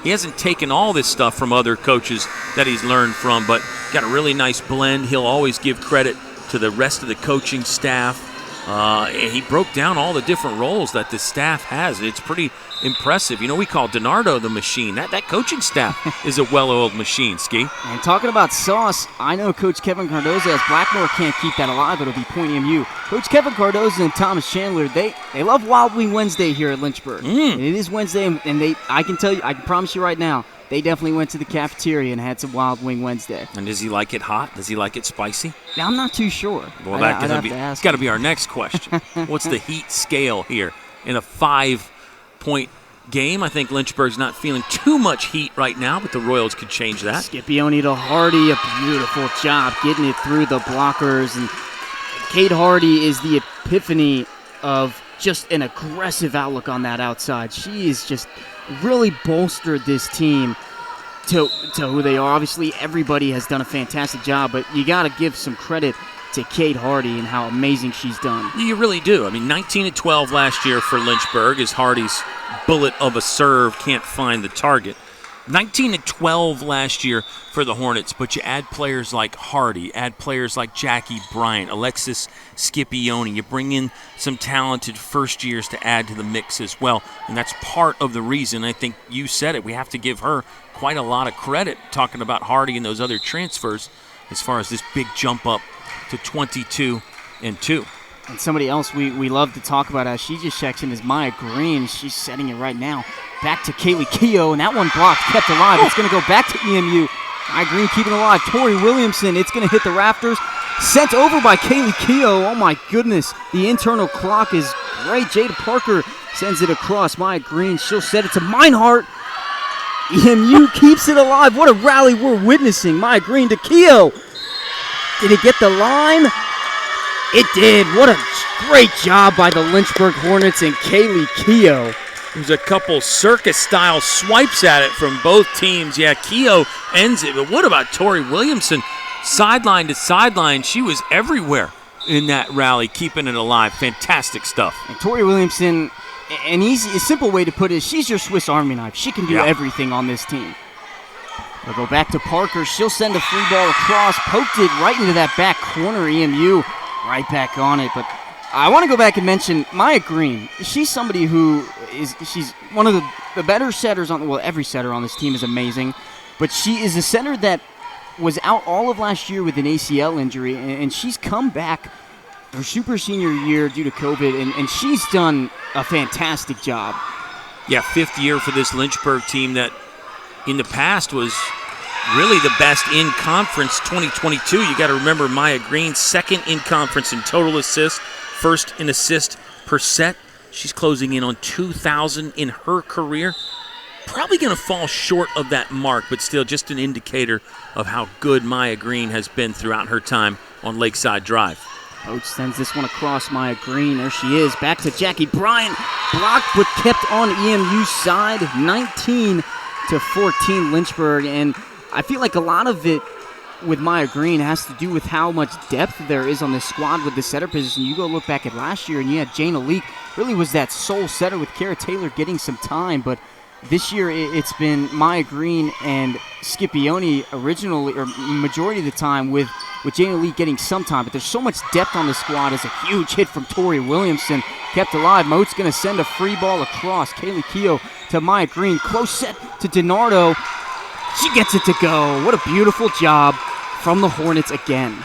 hasn't taken all this stuff from other coaches that he's learned from, but got a really nice blend. He'll always give credit to the rest of the coaching staff. And he broke down all the different roles that the staff has. It's pretty impressive. We call DiNardo the machine. That coaching staff is a well-oiled machine, Ski. And talking about sauce, I know Coach Kevin Cardozo, as Blackmore can't keep that alive, it'll be Point EMU. Coach Kevin Cardozo and Thomas Chandler, they love Wild Wing Wednesday here at Lynchburg. And it is Wednesday, and I can promise you right now, they definitely went to the cafeteria and had some Wild Wing Wednesday. And does he like it hot? Does he like it spicy? Now, I'm not too sure. Well, it's got to be our next question. What's the heat scale here in a 5-point game? I think Lynchburg's not feeling too much heat right now, but the Royals could change that. Scipione to Hardy, a beautiful job getting it through the blockers. And Kate Hardy is the epiphany of just an aggressive outlook on that outside. She is just really bolstered this team to who they are. Obviously, everybody has done a fantastic job, but you got to give some credit to Kate Hardy and how amazing she's done. You really do. 19-12 last year for Lynchburg as Hardy's bullet of a serve can't find the target. 19-12 last year for the Hornets, but you add players like Hardy, add players like Jackie Bryant, Alexis Scipione. You bring in some talented first years to add to the mix as well, and that's part of the reason. I think you said it. We have to give her quite a lot of credit talking about Hardy and those other transfers as far as this big jump up to 22-2. And somebody else we love to talk about as she just checks in is Maya Green. She's setting it right now. Back to Kaylee Keough, and that one blocked, kept alive. It's going to go back to EMU. Maya Green keeping it alive. Tori Williamson, it's going to hit the rafters. Sent over by Kaylee Keough. Oh, my goodness. The internal clock is great. Jada Parker sends it across. Maya Green, she'll set it to Meinhardt. EMU keeps it alive. What a rally we're witnessing. Maya Green to Keough. Did it get the line? It did. What a great job by the Lynchburg Hornets and Kaylee Keough. There's a couple circus-style swipes at it from both teams. Yeah, Keough ends it, but what about Tori Williamson? Sideline to sideline, she was everywhere in that rally, keeping it alive. Fantastic stuff. And Tori Williamson, a simple way to put it is she's your Swiss Army knife. She can do everything on this team. We'll go back to Parker. She'll send a free ball across. Poked it right into that back corner. EMU right back on it. But I want to go back and mention Maya Green. She's somebody she's one of the better setters every setter on this team is amazing. But she is a setter that was out all of last year with an ACL injury, and she's come back her super senior year due to COVID, and she's done a fantastic job. Yeah, fifth year for this Lynchburg team that in the past was really the best in conference. 2022, you got to remember Maya Green, second in conference in total assists, first in assist per set. She's closing in on 2,000 in her career. Probably going to fall short of that mark, but still just an indicator of how good Maya Green has been throughout her time on Lakeside Drive. Coach sends this one across Maya Green. There she is. Back to Jackie Bryant. Blocked but kept on EMU's side. 19-14 Lynchburg. And I feel like a lot of it with Maya Green has to do with how much depth there is on this squad with the setter position. You go look back at last year, and you had Jane Alik really was that sole setter with Kara Taylor getting some time. But this year it's been Maya Green and Scipione originally, or majority of the time, with Jane Alik getting some time. But there's so much depth on the squad. As a huge hit from Tori Williamson kept alive. Moat's going to send a free ball across. Kaylee Keough to Maya Green. Close set to DiNardo. She gets it to go. What a beautiful job from the Hornets again.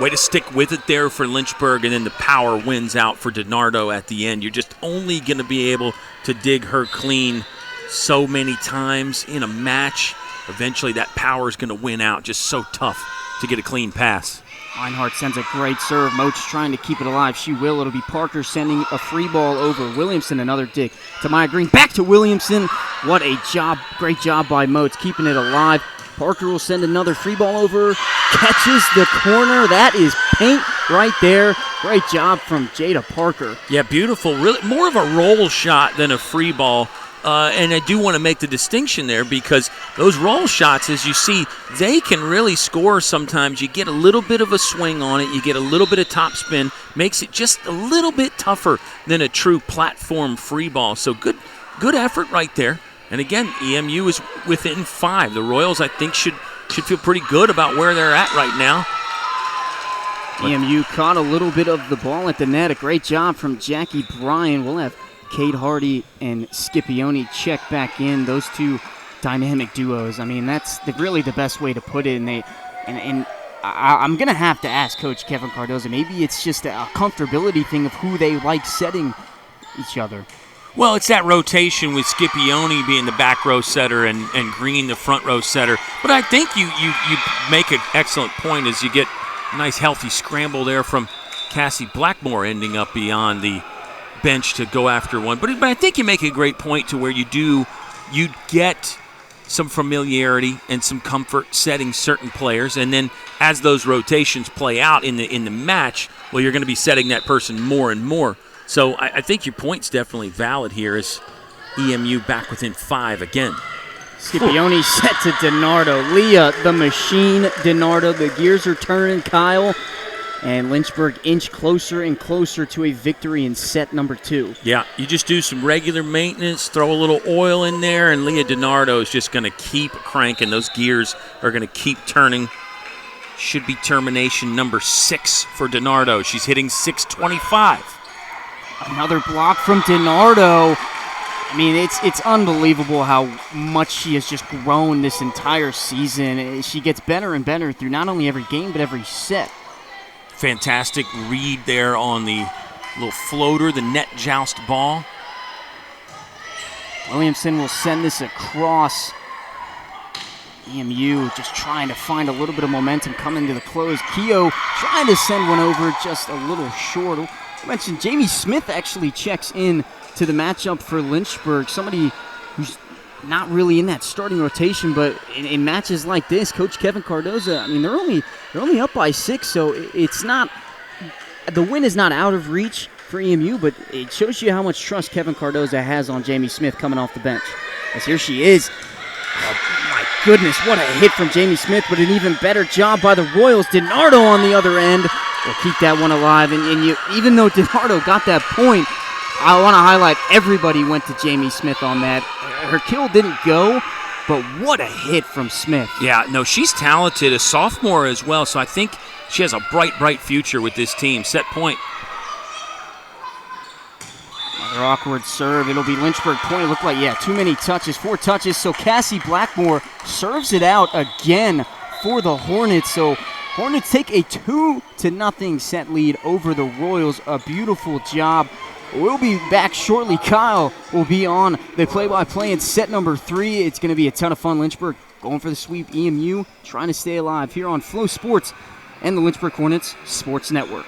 Way to stick with it there for Lynchburg, and then the power wins out for DiNardo at the end. You're just only going to be able to dig her clean so many times in a match. Eventually that power is going to win out. Just so tough to get a clean pass. Reinhardt sends a great serve. Moats trying to keep it alive. She will. It'll be Parker sending a free ball over. Williamson, another dig to Maya Green. Back to Williamson. What a job. Great job by Moats keeping it alive. Parker will send another free ball over. Catches the corner. That is paint right there. Great job from Jada Parker. Yeah, beautiful. Really more of a roll shot than a free ball. And I do want to make the distinction there because those roll shots, as you see, they can really score sometimes. You get a little bit of a swing on it. You get a little bit of top spin. Makes it just a little bit tougher than a true platform free ball. So good effort right there. And again, EMU is within 5. The Royals, I think, should feel pretty good about where they're at right now. EMU caught a little bit of the ball at the net. A great job from Jackie Bryan. We'll have Cade Hardy and Scipione check back in. Those two dynamic duos. I mean, that's really the best way to put it. And I'm going to have to ask Coach Kevin Cardozo. Maybe it's just a comfortability thing of who they like setting each other. Well, it's that rotation with Scipione being the back row setter and Green the front row setter. But I think you make an excellent point as you get a nice healthy scramble there from Cassie Blackmore ending up beyond the bench to go after one. But I think you make a great point to where you get some familiarity and some comfort setting certain players, and then as those rotations play out in the match, well, you're going to be setting that person more and more. So I think your point's definitely valid here as EMU back within 5 again. Scipione set to DiNardo. Leah, the machine, DiNardo. The gears are turning, Kyle. And Lynchburg inch closer and closer to a victory in set number 2. Yeah, you just do some regular maintenance, throw a little oil in there, and Leah DiNardo is just going to keep cranking. Those gears are going to keep turning. Should be termination number 6 for DiNardo. She's hitting .625. Another block from DiNardo. I mean, it's unbelievable how much she has just grown this entire season. She gets better and better through not only every game, but every set. Fantastic read there on the little floater, the net joust ball. Williamson will send this across. EMU just trying to find a little bit of momentum coming to the close. Keogh trying to send one over just a little short. I mentioned Jamie Smith actually checks in to the matchup for Lynchburg. Somebody who's not really in that starting rotation, but in matches like this, Coach Kevin Cardozo, I mean, they're only up by 6, so it's not, the win is not out of reach for EMU, but it shows you how much trust Kevin Cardozo has on Jamie Smith coming off the bench. As here she is. Oh, my goodness, what a hit from Jamie Smith, but an even better job by the Royals. DiNardo on the other end will keep that one alive, and even though DiNardo got that point, I want to highlight everybody went to Jamie Smith on that. Her kill didn't go, but what a hit from Smith. Yeah, no, she's talented, a sophomore as well, so I think she has a bright, bright future with this team. Set point. Another awkward serve. It'll be Lynchburg point. It looked like, too many touches, 4 touches. So Cassie Blackmore serves it out again for the Hornets. So Hornets take a 2-0 set lead over the Royals. A beautiful job. We'll be back shortly. Kyle will be on the play-by-play in set number 3. It's going to be a ton of fun. Lynchburg going for the sweep. EMU trying to stay alive here on FloSports and the Lynchburg Hornets Sports Network.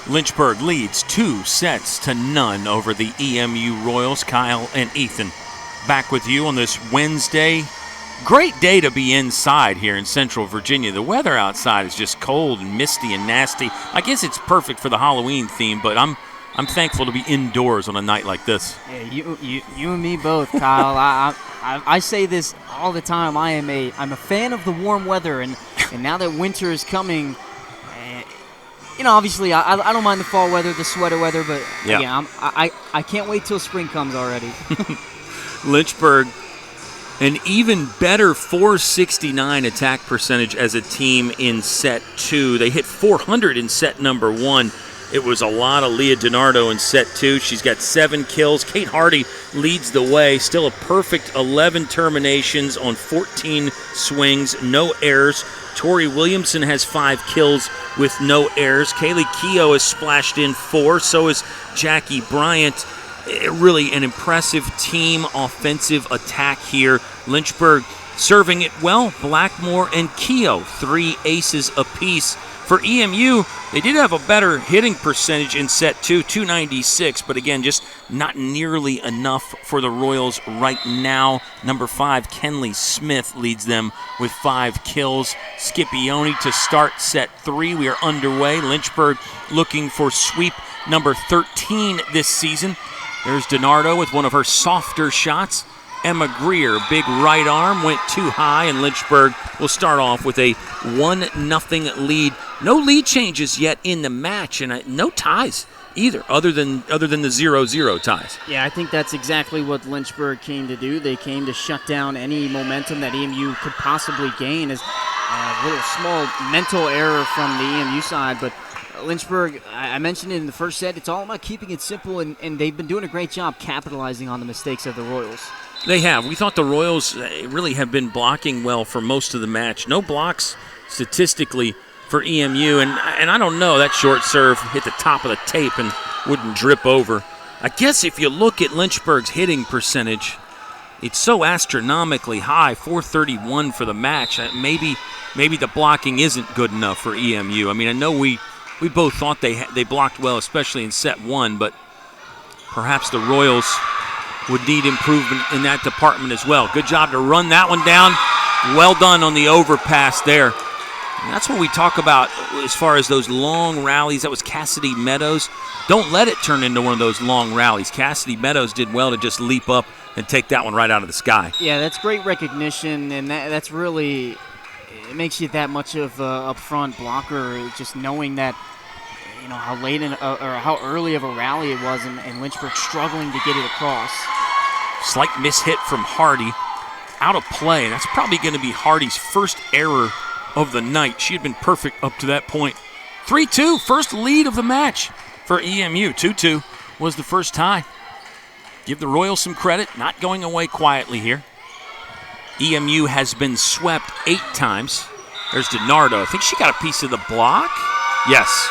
Lynchburg leads 2-0 over the EMU Royals. Kyle and Ethan back with you on this Wednesday. Great day to be inside here in Central Virginia. The weather outside is just cold and misty and nasty. I guess it's perfect for the Halloween theme, but I'm thankful to be indoors on a night like this. Yeah, you and me both, Kyle. I say this all the time. I'm a fan of the warm weather, and now that winter is coming, obviously I don't mind the fall weather, the sweater weather, but yeah, I can't wait till spring comes already. Lynchburg, an even better .469 attack percentage as a team in set 2. They hit .400 in set number 1. It was a lot of Leah DiNardo in set 2. She's got 7 kills. Kate Hardy leads the way. Still a perfect 11 terminations on 14 swings, no errors. Tori Williamson has 5 kills with no errors. Kaylee Keough has splashed in 4. So is Jackie Bryant. Really an impressive team offensive attack here. Lynchburg serving it well. Blackmore and Keough, 3 aces apiece. For EMU, they did have a better hitting percentage in set 2, .296, but again, just not nearly enough for the Royals right now. Number 5, Kenley Smith, leads them with 5 kills. Scipione to start set 3. We are underway. Lynchburg looking for sweep number 13 this season. There's DiNardo with one of her softer shots. Emma Greer, big right arm, went too high, and Lynchburg will start off with a 1-0 lead. No lead changes yet in the match, and no ties either, other than the 0-0 ties. Yeah, I think that's exactly what Lynchburg came to do. They came to shut down any momentum that EMU could possibly gain. As a little small mental error from the EMU side, but Lynchburg, I mentioned it in the first set, it's all about keeping it simple, and they've been doing a great job capitalizing on the mistakes of the Royals. They have. We thought the Royals really have been blocking well for most of the match. No blocks statistically for EMU, and I don't know, that short serve hit the top of the tape and wouldn't drip over. I guess if you look at Lynchburg's hitting percentage, it's so astronomically high, .431 for the match. Maybe the blocking isn't good enough for EMU. I mean, I know we both thought they blocked well, especially in set 1, but perhaps the Royals would need improvement in that department as well. Good job to run that one down. Well done on the overpass there. And that's what we talk about as far as those long rallies. That was Cassidy Meadows. Don't let it turn into one of those long rallies. Cassidy Meadows did well to just leap up and take that one right out of the sky. Yeah, that's great recognition, and that's really, it makes you that much of an upfront blocker, just knowing that, how late or how early of a rally it was, and Lynchburg struggling to get it across. Slight mishit from Hardy. Out of play. That's probably going to be Hardy's first error of the night. She had been perfect up to that point. 3-2, first lead of the match for EMU. 2-2 was the first tie. Give the Royals some credit, not going away quietly here. EMU has been swept 8 times. There's DiNardo. I think she got a piece of the block. Yes.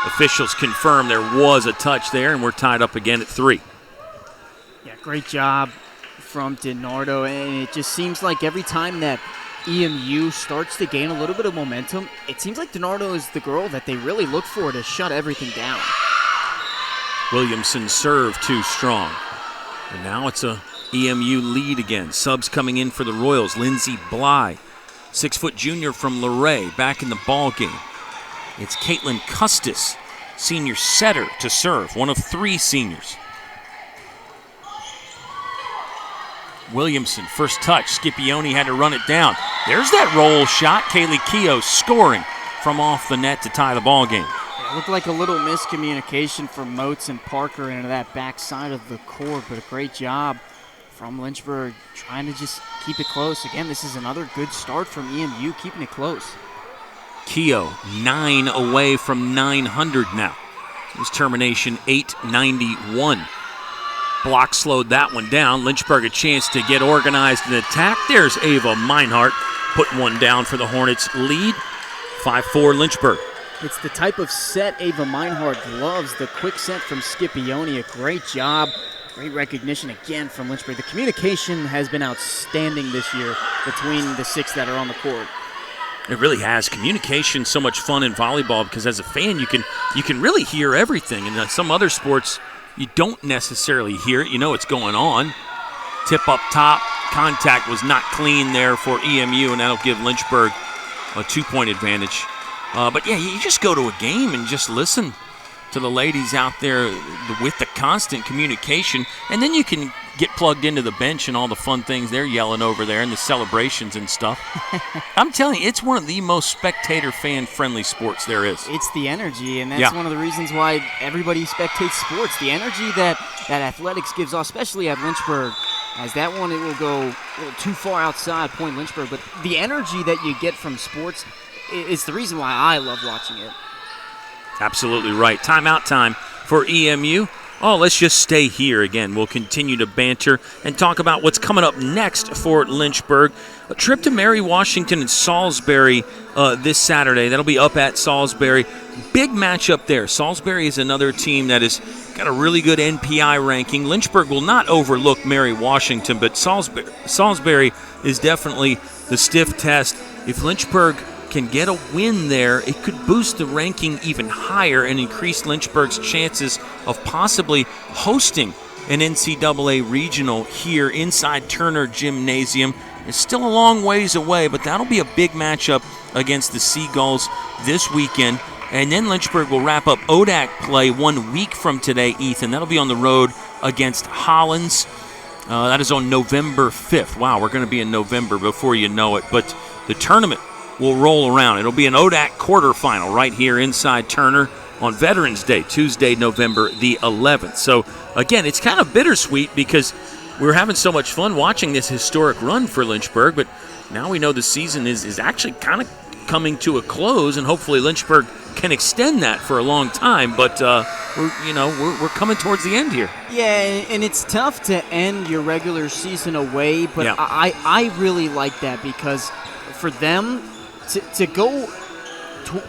Officials confirm there was a touch there, and we're tied up again at 3. Yeah, great job from DiNardo, and it just seems like every time that EMU starts to gain a little bit of momentum, it seems like DiNardo is the girl that they really look for to shut everything down. Williamson serve too strong. And now it's a EMU lead again. Subs coming in for the Royals. Lindsey Bly, 6-foot junior from Luray, back in the ball game. It's Caitlin Custis, senior setter, to serve, one of 3 seniors. Williamson, first touch. Scipione had to run it down. There's that roll shot. Kaylee Keough scoring from off the net to tie the ball game. It looked like a little miscommunication from Moats and Parker into that backside of the court, but a great job from Lynchburg trying to just keep it close. Again, this is another good start from EMU, keeping it close. Keough, 9 away from 900 now. His termination, 891. Block slowed that one down. Lynchburg a chance to get organized and attack. There's Ava Meinhardt. Put one down for the Hornets lead. 5-4 Lynchburg. It's the type of set Ava Meinhardt loves. The quick set from Scipione. A great job. Great recognition again from Lynchburg. The communication has been outstanding this year between the 6 that are on the court. It really has. Communication's so much fun in volleyball because as a fan, you can really hear everything. And some other sports, you don't necessarily hear it. You know what's going on. Tip up top. Contact was not clean there for EMU, and that'll give Lynchburg a 2-point advantage. But, yeah, you just go to a game and just listen to the ladies out there with the constant communication, and then you can get plugged into the bench and all the fun things they're yelling over there and the celebrations and stuff. I'm telling you, it's one of the most spectator fan-friendly sports there is. It's the energy, and that's one of the reasons why everybody spectates sports. The energy that athletics gives off, especially at Lynchburg, as that one, it will go too far outside Point Lynchburg, but the energy that you get from sports is the reason why I love watching it. Absolutely right. Timeout time for EMU. Oh, let's just stay here again. We'll continue to banter and talk about what's coming up next for Lynchburg. A trip to Mary Washington and Salisbury this Saturday. That'll be up at Salisbury. Big matchup there. Salisbury is another team that has got a really good NPI ranking. Lynchburg will not overlook Mary Washington, but Salisbury is definitely the stiff test. If Lynchburg can get a win there, it could boost the ranking even higher and increase Lynchburg's chances of possibly hosting an NCAA regional here inside Turner Gymnasium. It's still a long ways away, but that'll be a big matchup against the Seagulls this weekend. And then Lynchburg will wrap up ODAC play 1 week from today, Ethan. That'll be on the road against Hollins. That is on November 5th. Wow, we're going to be in November before you know it. But the tournament will roll around. It'll be an ODAC quarterfinal right here inside Turner on Veterans Day, Tuesday, November the 11th. So, again, it's kind of bittersweet because we're having so much fun watching this historic run for Lynchburg, but now we know the season is actually kind of coming to a close, and hopefully Lynchburg can extend that for a long time, but we're coming towards the end here. Yeah, and it's tough to end your regular season away, but yeah. I really like that because for them to go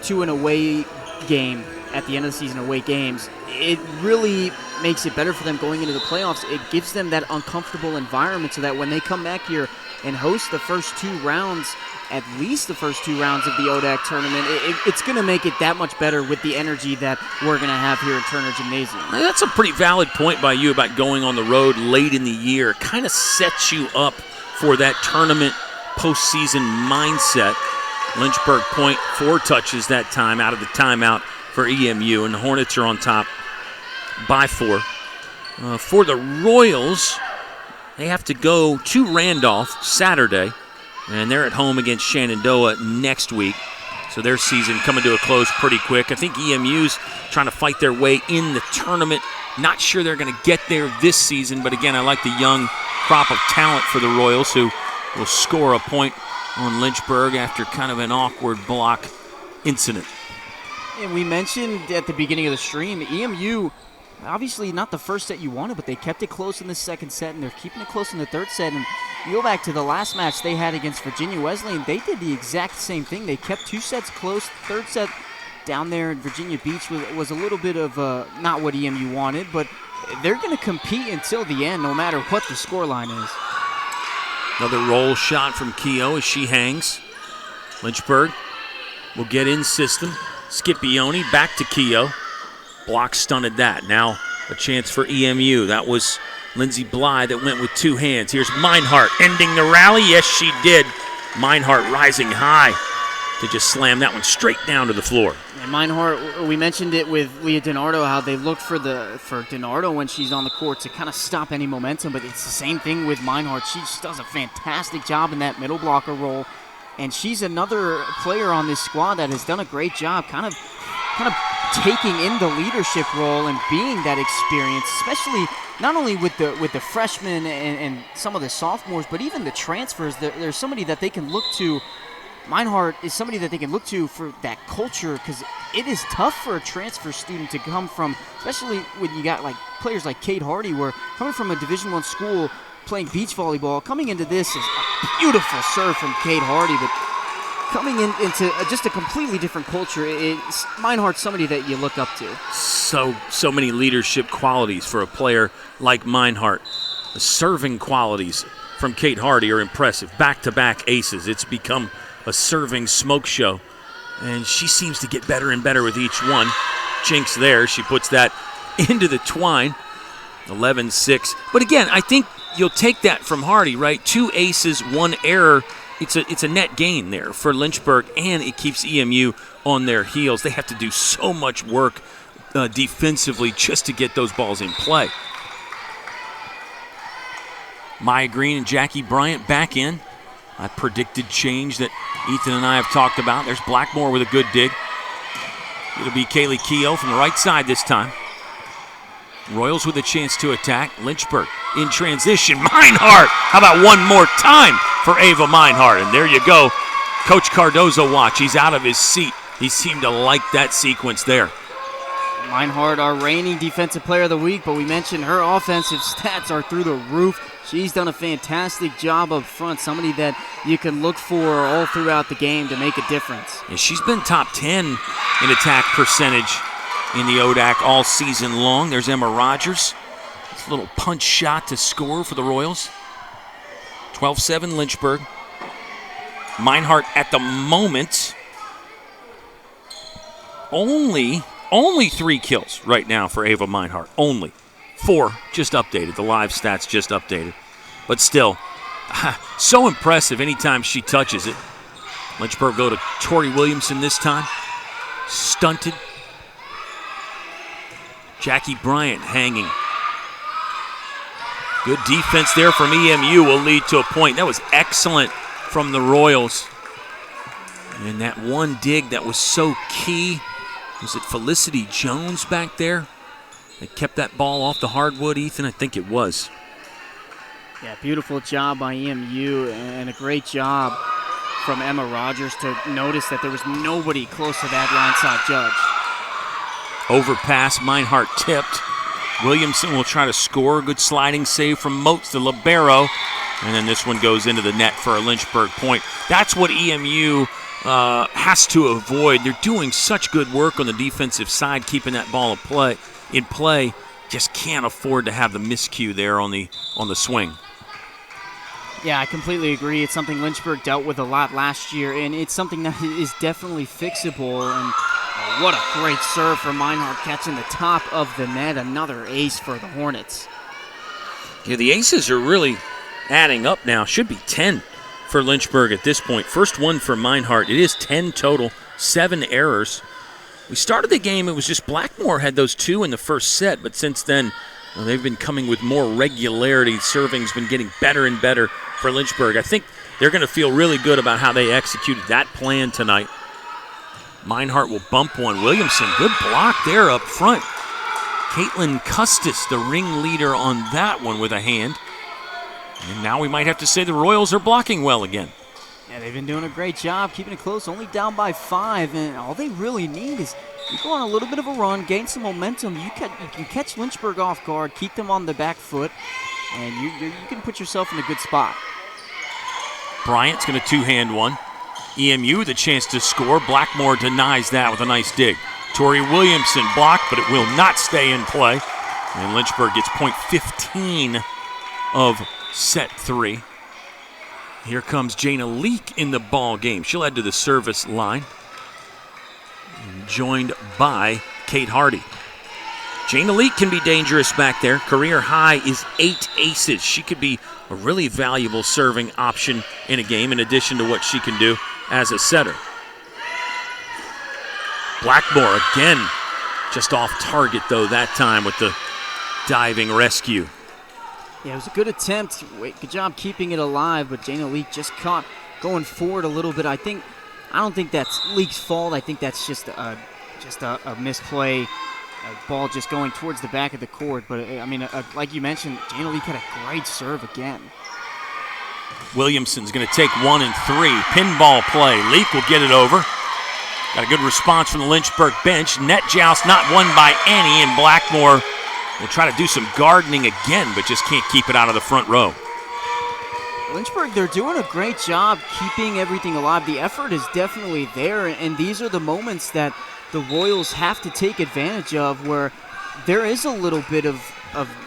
to an away game at the end of the season, away games, it really makes it better for them going into the playoffs. It gives them that uncomfortable environment so that when they come back here and host the first 2 rounds, at least the first 2 rounds of the ODAC tournament, it's going to make it that much better with the energy that we're going to have here at Turner Gymnasium. That's a pretty valid point by you about going on the road late in the year. It kind of sets you up for that tournament postseason mindset. Lynchburg Point 4 touches that time out of the timeout for EMU, and the Hornets are on top by 4. For the Royals, they have to go to Randolph Saturday, and they're at home against Shenandoah next week. So their season coming to a close pretty quick. I think EMU's trying to fight their way in the tournament. Not sure they're going to get there this season, but again, I like the young crop of talent for the Royals who will score a point on Lynchburg after kind of an awkward block incident. And we mentioned at the beginning of the stream, EMU, obviously not the first set you wanted, but they kept it close in the second set, and they're keeping it close in the third set. And you go back to the last match they had against Virginia Wesleyan, they did the exact same thing. They kept 2 sets close. Third set down there in Virginia Beach was a little bit of not what EMU wanted, but they're going to compete until the end, no matter what the scoreline is. Another roll shot from Keogh as she hangs. Lynchburg will get in system. Scipione back to Keogh. Block stunted that. Now a chance for EMU. That was Lindsey Bly that went with 2 hands. Here's Meinhardt ending the rally. Yes, she did. Meinhardt rising high to just slam that one straight down to the floor. And Meinhardt, we mentioned it with Leah DiNardo, how they look for DiNardo when she's on the court to kind of stop any momentum, but it's the same thing with Meinhardt. She just does a fantastic job in that middle blocker role, and she's another player on this squad that has done a great job kind of taking in the leadership role and being that experience, especially not only with the freshmen and some of the sophomores, but even the transfers. There's somebody that they can look to. Meinhardt is somebody that they can look to for that culture, because it is tough for a transfer student to come from, especially when you got like players like Kate Hardy, where coming from a Division I school playing beach volleyball, coming into this is a beautiful serve from Kate Hardy, but coming into just a completely different culture, Meinhardt's somebody that you look up to. So many leadership qualities for a player like Meinhardt. The serving qualities from Kate Hardy are impressive. Back-to-back aces. It's become a serving smoke show. And she seems to get better and better with each one. Jinx there. She puts that into the twine. 11-6. But again, I think you'll take that from Hardy, right? 2 aces, 1 error. It's a net gain there for Lynchburg, and it keeps EMU on their heels. They have to do so much work defensively just to get those balls in play. Maya Green and Jackie Bryant back in. I predicted change that Ethan and I have talked about. There's Blackmore with a good dig. It'll be Kaylee Keough from the right side this time. Royals with a chance to attack. Lynchburg in transition. Meinhardt! How about one more time for Ava Meinhardt? And there you go. Coach Cardozo watch. He's out of his seat. He seemed to like that sequence there. Meinhardt, our reigning defensive player of the week, but we mentioned her offensive stats are through the roof. She's done a fantastic job up front, somebody that you can look for all throughout the game to make a difference. Yeah, she's been top 10 in attack percentage in the ODAC all season long. There's Emma Rogers. It's a little punch shot to score for the Royals. 12-7 Lynchburg. Meinhardt at the moment only 3 kills right now for Ava Meinhardt. Only 4 just updated. The live stats just updated. But still, so impressive anytime she touches it. Lynchburg go to Tori Williamson this time. Stunted. Jackie Bryant hanging. Good defense there from EMU will lead to a point. That was excellent from the Royals. And that one dig that was so key. Was it Felicity Jones back there that kept that ball off the hardwood, Ethan? I think it was. Yeah, beautiful job by EMU and a great job from Emma Rogers to notice that there was nobody close to that lineside judge. Overpass, Meinhardt tipped. Williamson will try to score. Good sliding save from Moats, the libero. And then this one goes into the net for a Lynchburg point. That's what EMU has to avoid. They're doing such good work on the defensive side, keeping that ball in play. Just can't afford to have the miscue there on the swing. Yeah, I completely agree. It's something Lynchburg dealt with a lot last year, and it's something that is definitely fixable. And what a great serve for Meinhardt, catching the top of the net. Another ace for the Hornets. Yeah, the aces are really adding up now. Should be 10 for Lynchburg at this point. First one for Meinhardt. It is 10 total, 7 errors. We started the game, it was just Blackmore had those 2 in the first set, but since then, they've been coming with more regularity. Serving's been getting better and better for Lynchburg. I think they're going to feel really good about how they executed that plan tonight. Meinhardt will bump one. Williamson, good block there up front. Caitlin Custis, the ringleader on that one with a hand. And now we might have to say the Royals are blocking well again. Yeah, they've been doing a great job keeping it close, only down by 5, and all they really need is you go on a little bit of a run, gain some momentum. You can catch Lynchburg off guard, keep them on the back foot, and you can put yourself in a good spot. Bryant's going to two-hand one. EMU the chance to score. Blackmore denies that with a nice dig. Tori Williamson blocked, but it will not stay in play. And Lynchburg gets point 15 of set 3. Here comes Jana Leak in the ball game. She'll head to the service line, joined by Kate Hardy. Jana Leak can be dangerous back there. Career high is 8 aces. She could be a really valuable serving option in a game in addition to what she can do as a setter. Blackmore again just off target though that time with the diving rescue. Yeah, it was a good attempt. Good job keeping it alive, but Jana Leak just caught going forward a little bit. I don't think that's Leak's fault. I think that's just a misplay. A ball just going towards the back of the court. But, I mean, like you mentioned, Jana Leak had a great serve again. Williamson's going to take 1 and 3. Pinball play. Leak will get it over. Got a good response from the Lynchburg bench. Net joust not won by any, and Blackmore will try to do some gardening again, but just can't keep it out of the front row. Lynchburg, they're doing a great job keeping everything alive. The effort is definitely there, and these are the moments that the Royals have to take advantage of where there is a little bit of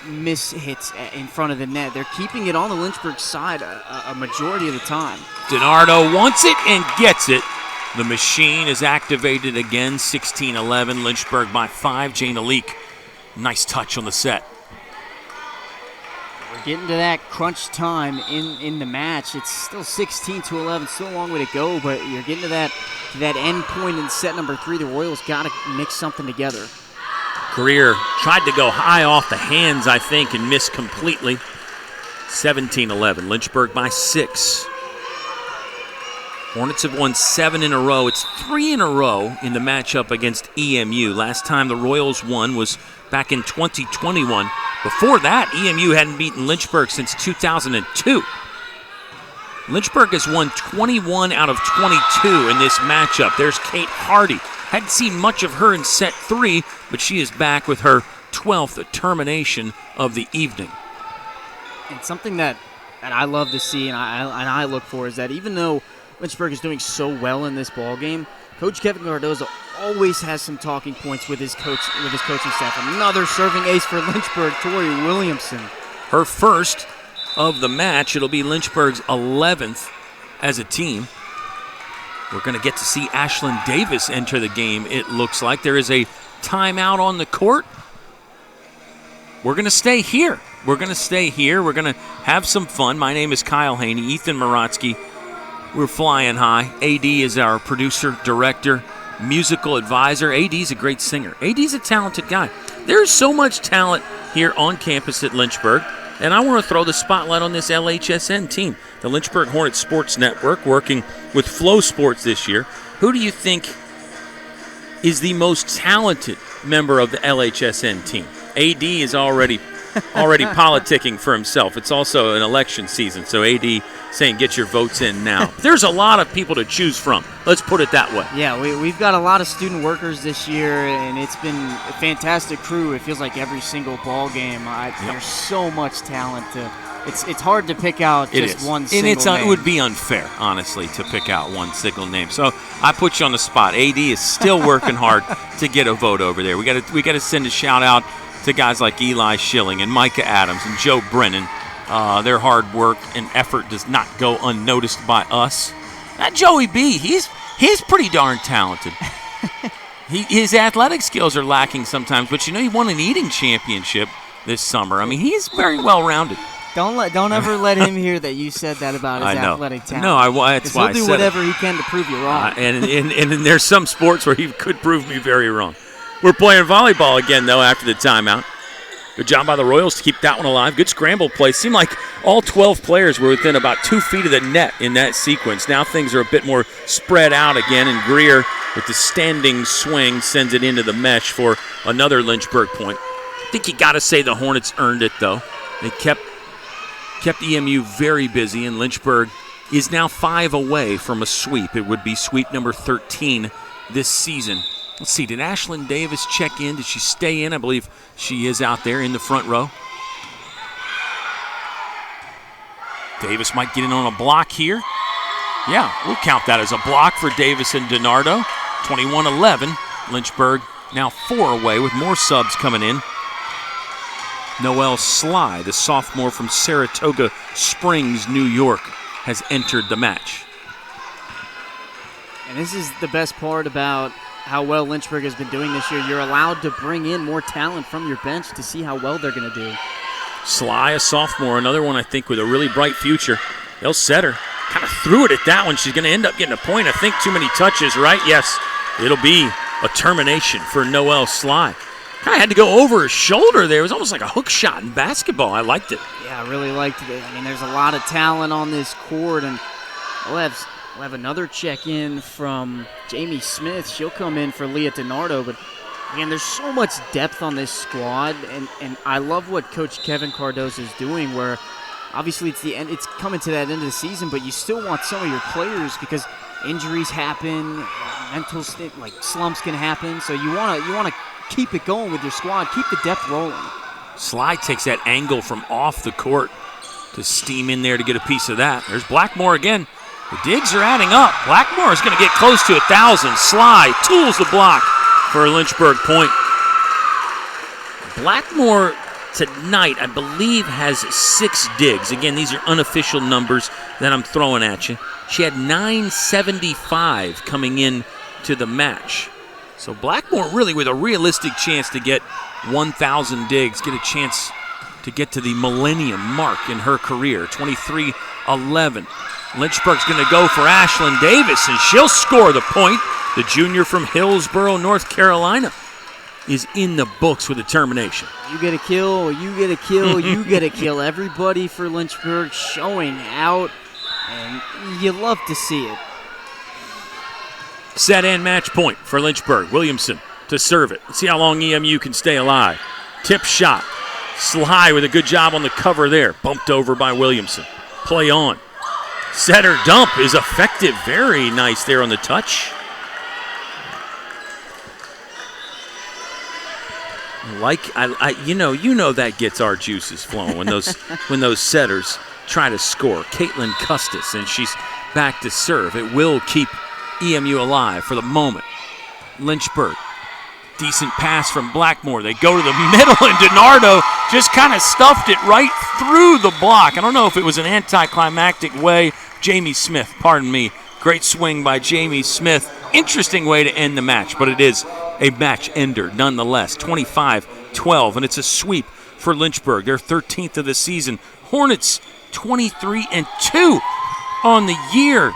miss hits in front of the net. They're keeping it on the Lynchburg side a majority of the time. DiNardo wants it and gets it. The machine is activated again, 16-11. Lynchburg by 5. Jane Alik, nice touch on the set. We're getting to that crunch time in the match. It's still 16-11, still a long way to go, but you're getting to that end point in set number 3. The Royals got to mix something together. Greer tried to go high off the hands, I think, and missed completely. 17-11, Lynchburg by 6. Hornets have won 7 in a row. It's 3 in a row in the matchup against EMU. Last time the Royals won was back in 2021. Before that, EMU hadn't beaten Lynchburg since 2002. Lynchburg has won 21 out of 22 in this matchup. There's Kate Hardy. Hadn't seen much of her in set 3, but she is back with her 12th termination of the evening. And something that I love to see and I look for is that even though Lynchburg is doing so well in this ball game, Coach Kevin Cardozo always has some talking points with his coaching staff. Another serving ace for Lynchburg, Tori Williamson. Her first of the match. It'll be Lynchburg's 11th as a team. We're going to get to see Ashlyn Davis enter the game, it looks like. There is a timeout on the court. We're going to stay here. We're going to have some fun. My name is Kyle Haney, Ethan Morotsky. We're flying high. AD is our producer, director, musical advisor. AD's a great singer. AD's a talented guy. There's so much talent here on campus at Lynchburg, and I want to throw the spotlight on this LHSN team, the Lynchburg Hornets Sports Network, working with FloSports this year. Who do you think is the most talented member of the LHSN team? AD is already politicking for himself. It's also an election season, so AD saying get your votes in now. There's a lot of people to choose from. Let's put it that way. Yeah, we've got a lot of student workers this year, and it's been a fantastic crew. It feels like every single ball game. There's so much talent. It's hard to pick out just one single name. It would be unfair, honestly, to pick out one single name. So I put you on the spot. AD is still working hard to get a vote over there. We got to send a shout out to guys like Eli Schilling and Micah Adams and Joe Brennan. Their hard work and effort does not go unnoticed by us. That Joey B, he's pretty darn talented. His athletic skills are lacking sometimes, but he won an eating championship this summer. I mean, he's very well-rounded. Don't ever let him hear that you said that about his athletic talent. No, that's why I said he'll do whatever he can to prove you wrong. And there's some sports where he could prove me very wrong. We're playing volleyball again, though, after the timeout. Good job by the Royals to keep that one alive. Good scramble play. Seemed like all 12 players were within about 2 feet of the net in that sequence. Now things are a bit more spread out again, and Greer, with the standing swing, sends it into the mesh for another Lynchburg point. I think you got to say the Hornets earned it, though. They kept EMU very busy, and Lynchburg is now 5 away from a sweep. It would be sweep number 13 this season. Let's see, did Ashlyn Davis check in? Did she stay in? I believe she is out there in the front row. Davis might get in on a block here. Yeah, we'll count that as a block for Davis and DiNardo. 21-11. Lynchburg now 4 away with more subs coming in. Noelle Sly, the sophomore from Saratoga Springs, New York, has entered the match. And this is the best part about how well Lynchburg has been doing this year. You're allowed to bring in more talent from your bench to see how well they're going to do. Sly, a sophomore, another one I think with a really bright future. They'll set her. Kind of threw it at that one. She's going to end up getting a point. I think too many touches, right? Yes, it'll be a termination for Noelle Sly. Kind of had to go over her shoulder there. It was almost like a hook shot in basketball. I liked it. Yeah, I really liked it. I mean, there's a lot of talent on this court, and we'll have another check-in from Jamie Smith. She'll come in for Leah DiNardo, but again, there's so much depth on this squad, and I love what Coach Kevin Cardozo is doing, where obviously it's coming to that end of the season, but you still want some of your players because injuries happen, mental slumps can happen, so you want to keep it going with your squad, keep the depth rolling. Sly takes that angle from off the court to steam in there to get a piece of that. There's Blackmore again. The digs are adding up. Blackmore is going to get close to 1,000. Sly tools the block for a Lynchburg point. Blackmore tonight, I believe, has 6 digs. Again, these are unofficial numbers that I'm throwing at you. She had 975 coming in to the match. So Blackmore really with a realistic chance to get 1,000 digs, get a chance to get to the millennium mark in her career, 23-11. Lynchburg's going to go for Ashlyn Davis, and she'll score the point. The junior from Hillsborough, North Carolina, is in the books with a termination. You get a kill, you get a kill, you get a kill. Everybody for Lynchburg showing out, and you love to see it. Set and match point for Lynchburg. Williamson to serve it. Let's see how long EMU can stay alive. Tip shot. Sly with a good job on the cover there. Bumped over by Williamson. Play on. Setter dump is effective. Very nice there on the touch. You know that gets our juices flowing when those setters try to score. Caitlin Custis, and she's back to serve. It will keep EMU alive for the moment. Lynchburg, decent pass from Blackmore. They go to the middle, and DiNardo just kind of stuffed it right through the block. I don't know if it was an anticlimactic way. Jamie Smith, pardon me. Great swing by Jamie Smith. Interesting way to end the match, but it is a match ender nonetheless. 25-12, and it's a sweep for Lynchburg. Their 13th of the season. Hornets 23-2 on the year.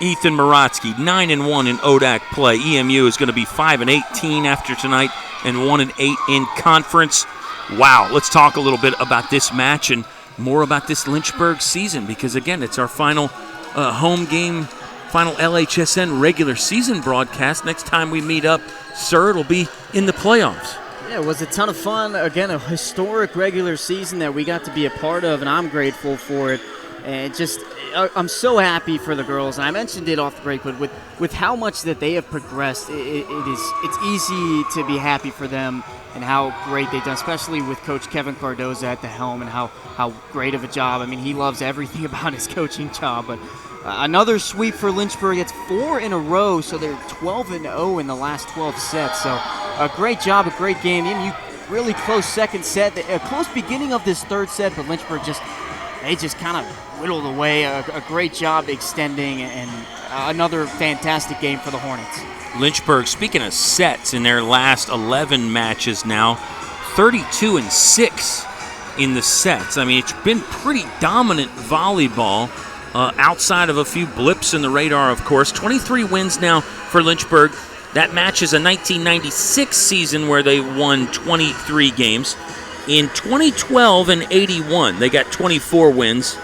Ethan Maratsky, 9-1 in ODAC play. EMU is going to be 5-18 after tonight and 1-8 in conference. Wow, let's talk a little bit about this match and more about this Lynchburg season, because again, it's our final home game, final LHSN regular season broadcast. Next time we meet up, sir, it'll be in the playoffs. Yeah, it was a ton of fun. Again, a historic regular season that we got to be a part of, and I'm grateful for it. And I'm so happy for the girls. And I mentioned it off the break, but with how much that they have progressed, it's easy to be happy for them and how great they've done, especially with Coach Kevin Cardoza at the helm and how great of a job. I mean, he loves everything about his coaching job. But another sweep for Lynchburg. It's 4 in a row, so they're 12-0 in the last 12 sets. So a great job, a great game. You really close second set, a close beginning of this third set, but Lynchburg just kind of whittled away. A great job extending, and another fantastic game for the Hornets. Lynchburg, speaking of sets, in their last 11 matches now, 32-6 in the sets. I mean, it's been pretty dominant volleyball outside of a few blips in the radar, of course. 23 wins now for Lynchburg. That matches a 1996 season where they won 23 games. In 2012 and 81, they got 24 wins,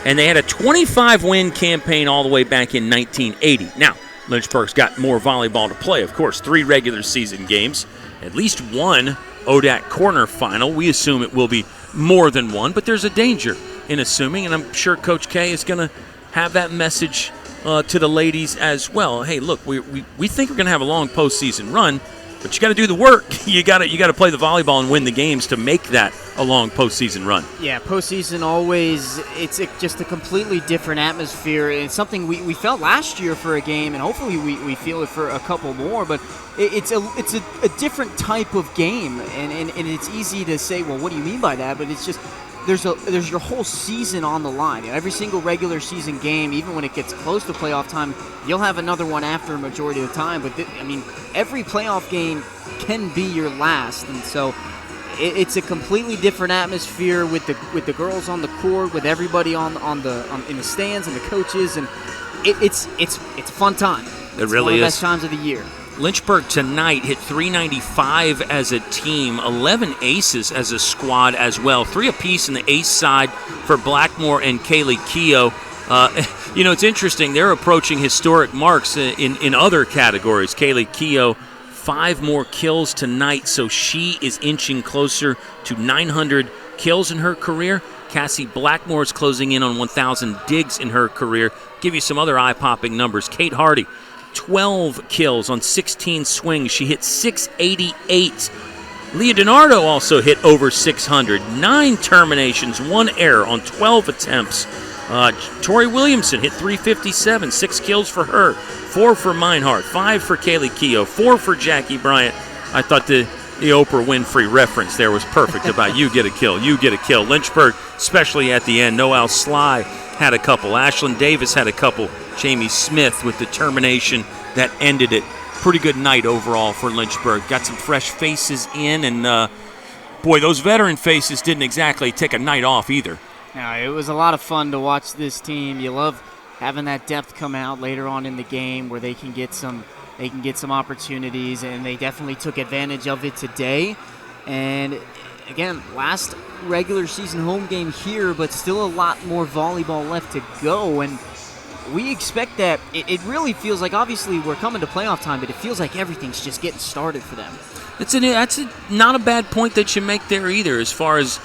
and they had a 25-win campaign all the way back in 1980. Now, Lynchburg's got more volleyball to play, of course. 3 regular season games, at least 1 ODAC corner final. We assume it will be more than 1, but there's a danger in assuming, and I'm sure Coach K is going to have that message to the ladies as well. Hey, look, we think we're going to have a long postseason run, but you got to do the work. You got to play the volleyball and win the games to make that a long postseason run. Yeah, postseason always, it's just a completely different atmosphere. It's something we felt last year for a game, and hopefully we feel it for a couple more. But it's a different type of game, and it's easy to say, well, what do you mean by that? But it's just there's your whole season on the line. Every single regular season game, even when it gets close to playoff time, you'll have another one after a majority of the time. But every playoff game can be your last, and so it's a completely different atmosphere with the girls on the court, with everybody in the stands and the coaches, and it's a fun time. It really is. One of the best times of the year. Lynchburg tonight hit 395 as a team, 11 aces as a squad as well. 3 apiece in the ace side for Blackmore and Kaylee Keogh. It's interesting. They're approaching historic marks in other categories. Kaylee Keogh, 5 more kills tonight, so she is inching closer to 900 kills in her career. Cassie Blackmore is closing in on 1,000 digs in her career. Give you some other eye-popping numbers. Kate Hardy, 12 kills on 16 swings. She hit 688. Leah DiNardo also hit over 600. 9 terminations, 1 error on 12 attempts. Tori Williamson hit 357, 6 kills for her. 4 for Meinhardt, 5 for Kaylee Keogh, 4 for Jackie Bryant. I thought the The Oprah Winfrey reference there was perfect about you get a kill, you get a kill. Lynchburg, especially at the end. Noel Sly had a couple. Ashlyn Davis had a couple. Jamie Smith with determination that ended it. Pretty good night overall for Lynchburg. Got some fresh faces in, and boy, those veteran faces didn't exactly take a night off either. No, it was a lot of fun to watch this team. You love having that depth come out later on in the game where they can get some opportunities, and they definitely took advantage of it today. And again, last regular season home game here, but still a lot more volleyball left to go. And we expect that. It really feels like, obviously we're coming to playoff time, but it feels like everything's just getting started for them. That's not a bad point that you make there either, as far as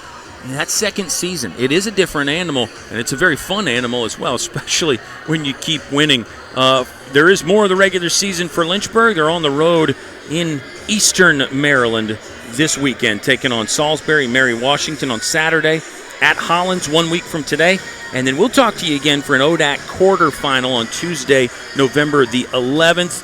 that second season. It is a different animal, and it's a very fun animal as well, especially when you keep winning. There is more of the regular season for Lynchburg. They're on the road in eastern Maryland this weekend, taking on Salisbury, Mary Washington on Saturday, at Hollins 1 week from today. And then we'll talk to you again for an ODAC quarterfinal on Tuesday, November the 11th.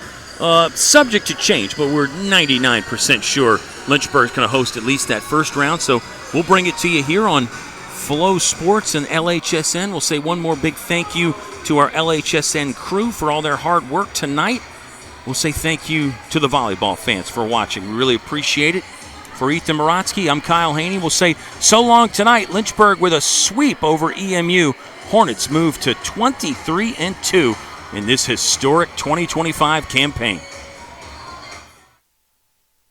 Subject to change, but we're 99% sure Lynchburg's going to host at least that first round. So we'll bring it to you here on FloSports and LHSN. We'll say one more big thank you to our LHSN crew for all their hard work tonight. We'll say thank you to the volleyball fans for watching. We really appreciate it. For Ethan Morotsky, I'm Kyle Haney. We'll say so long tonight. Lynchburg with a sweep over EMU. Hornets move to 23-2 in this historic 2025 campaign.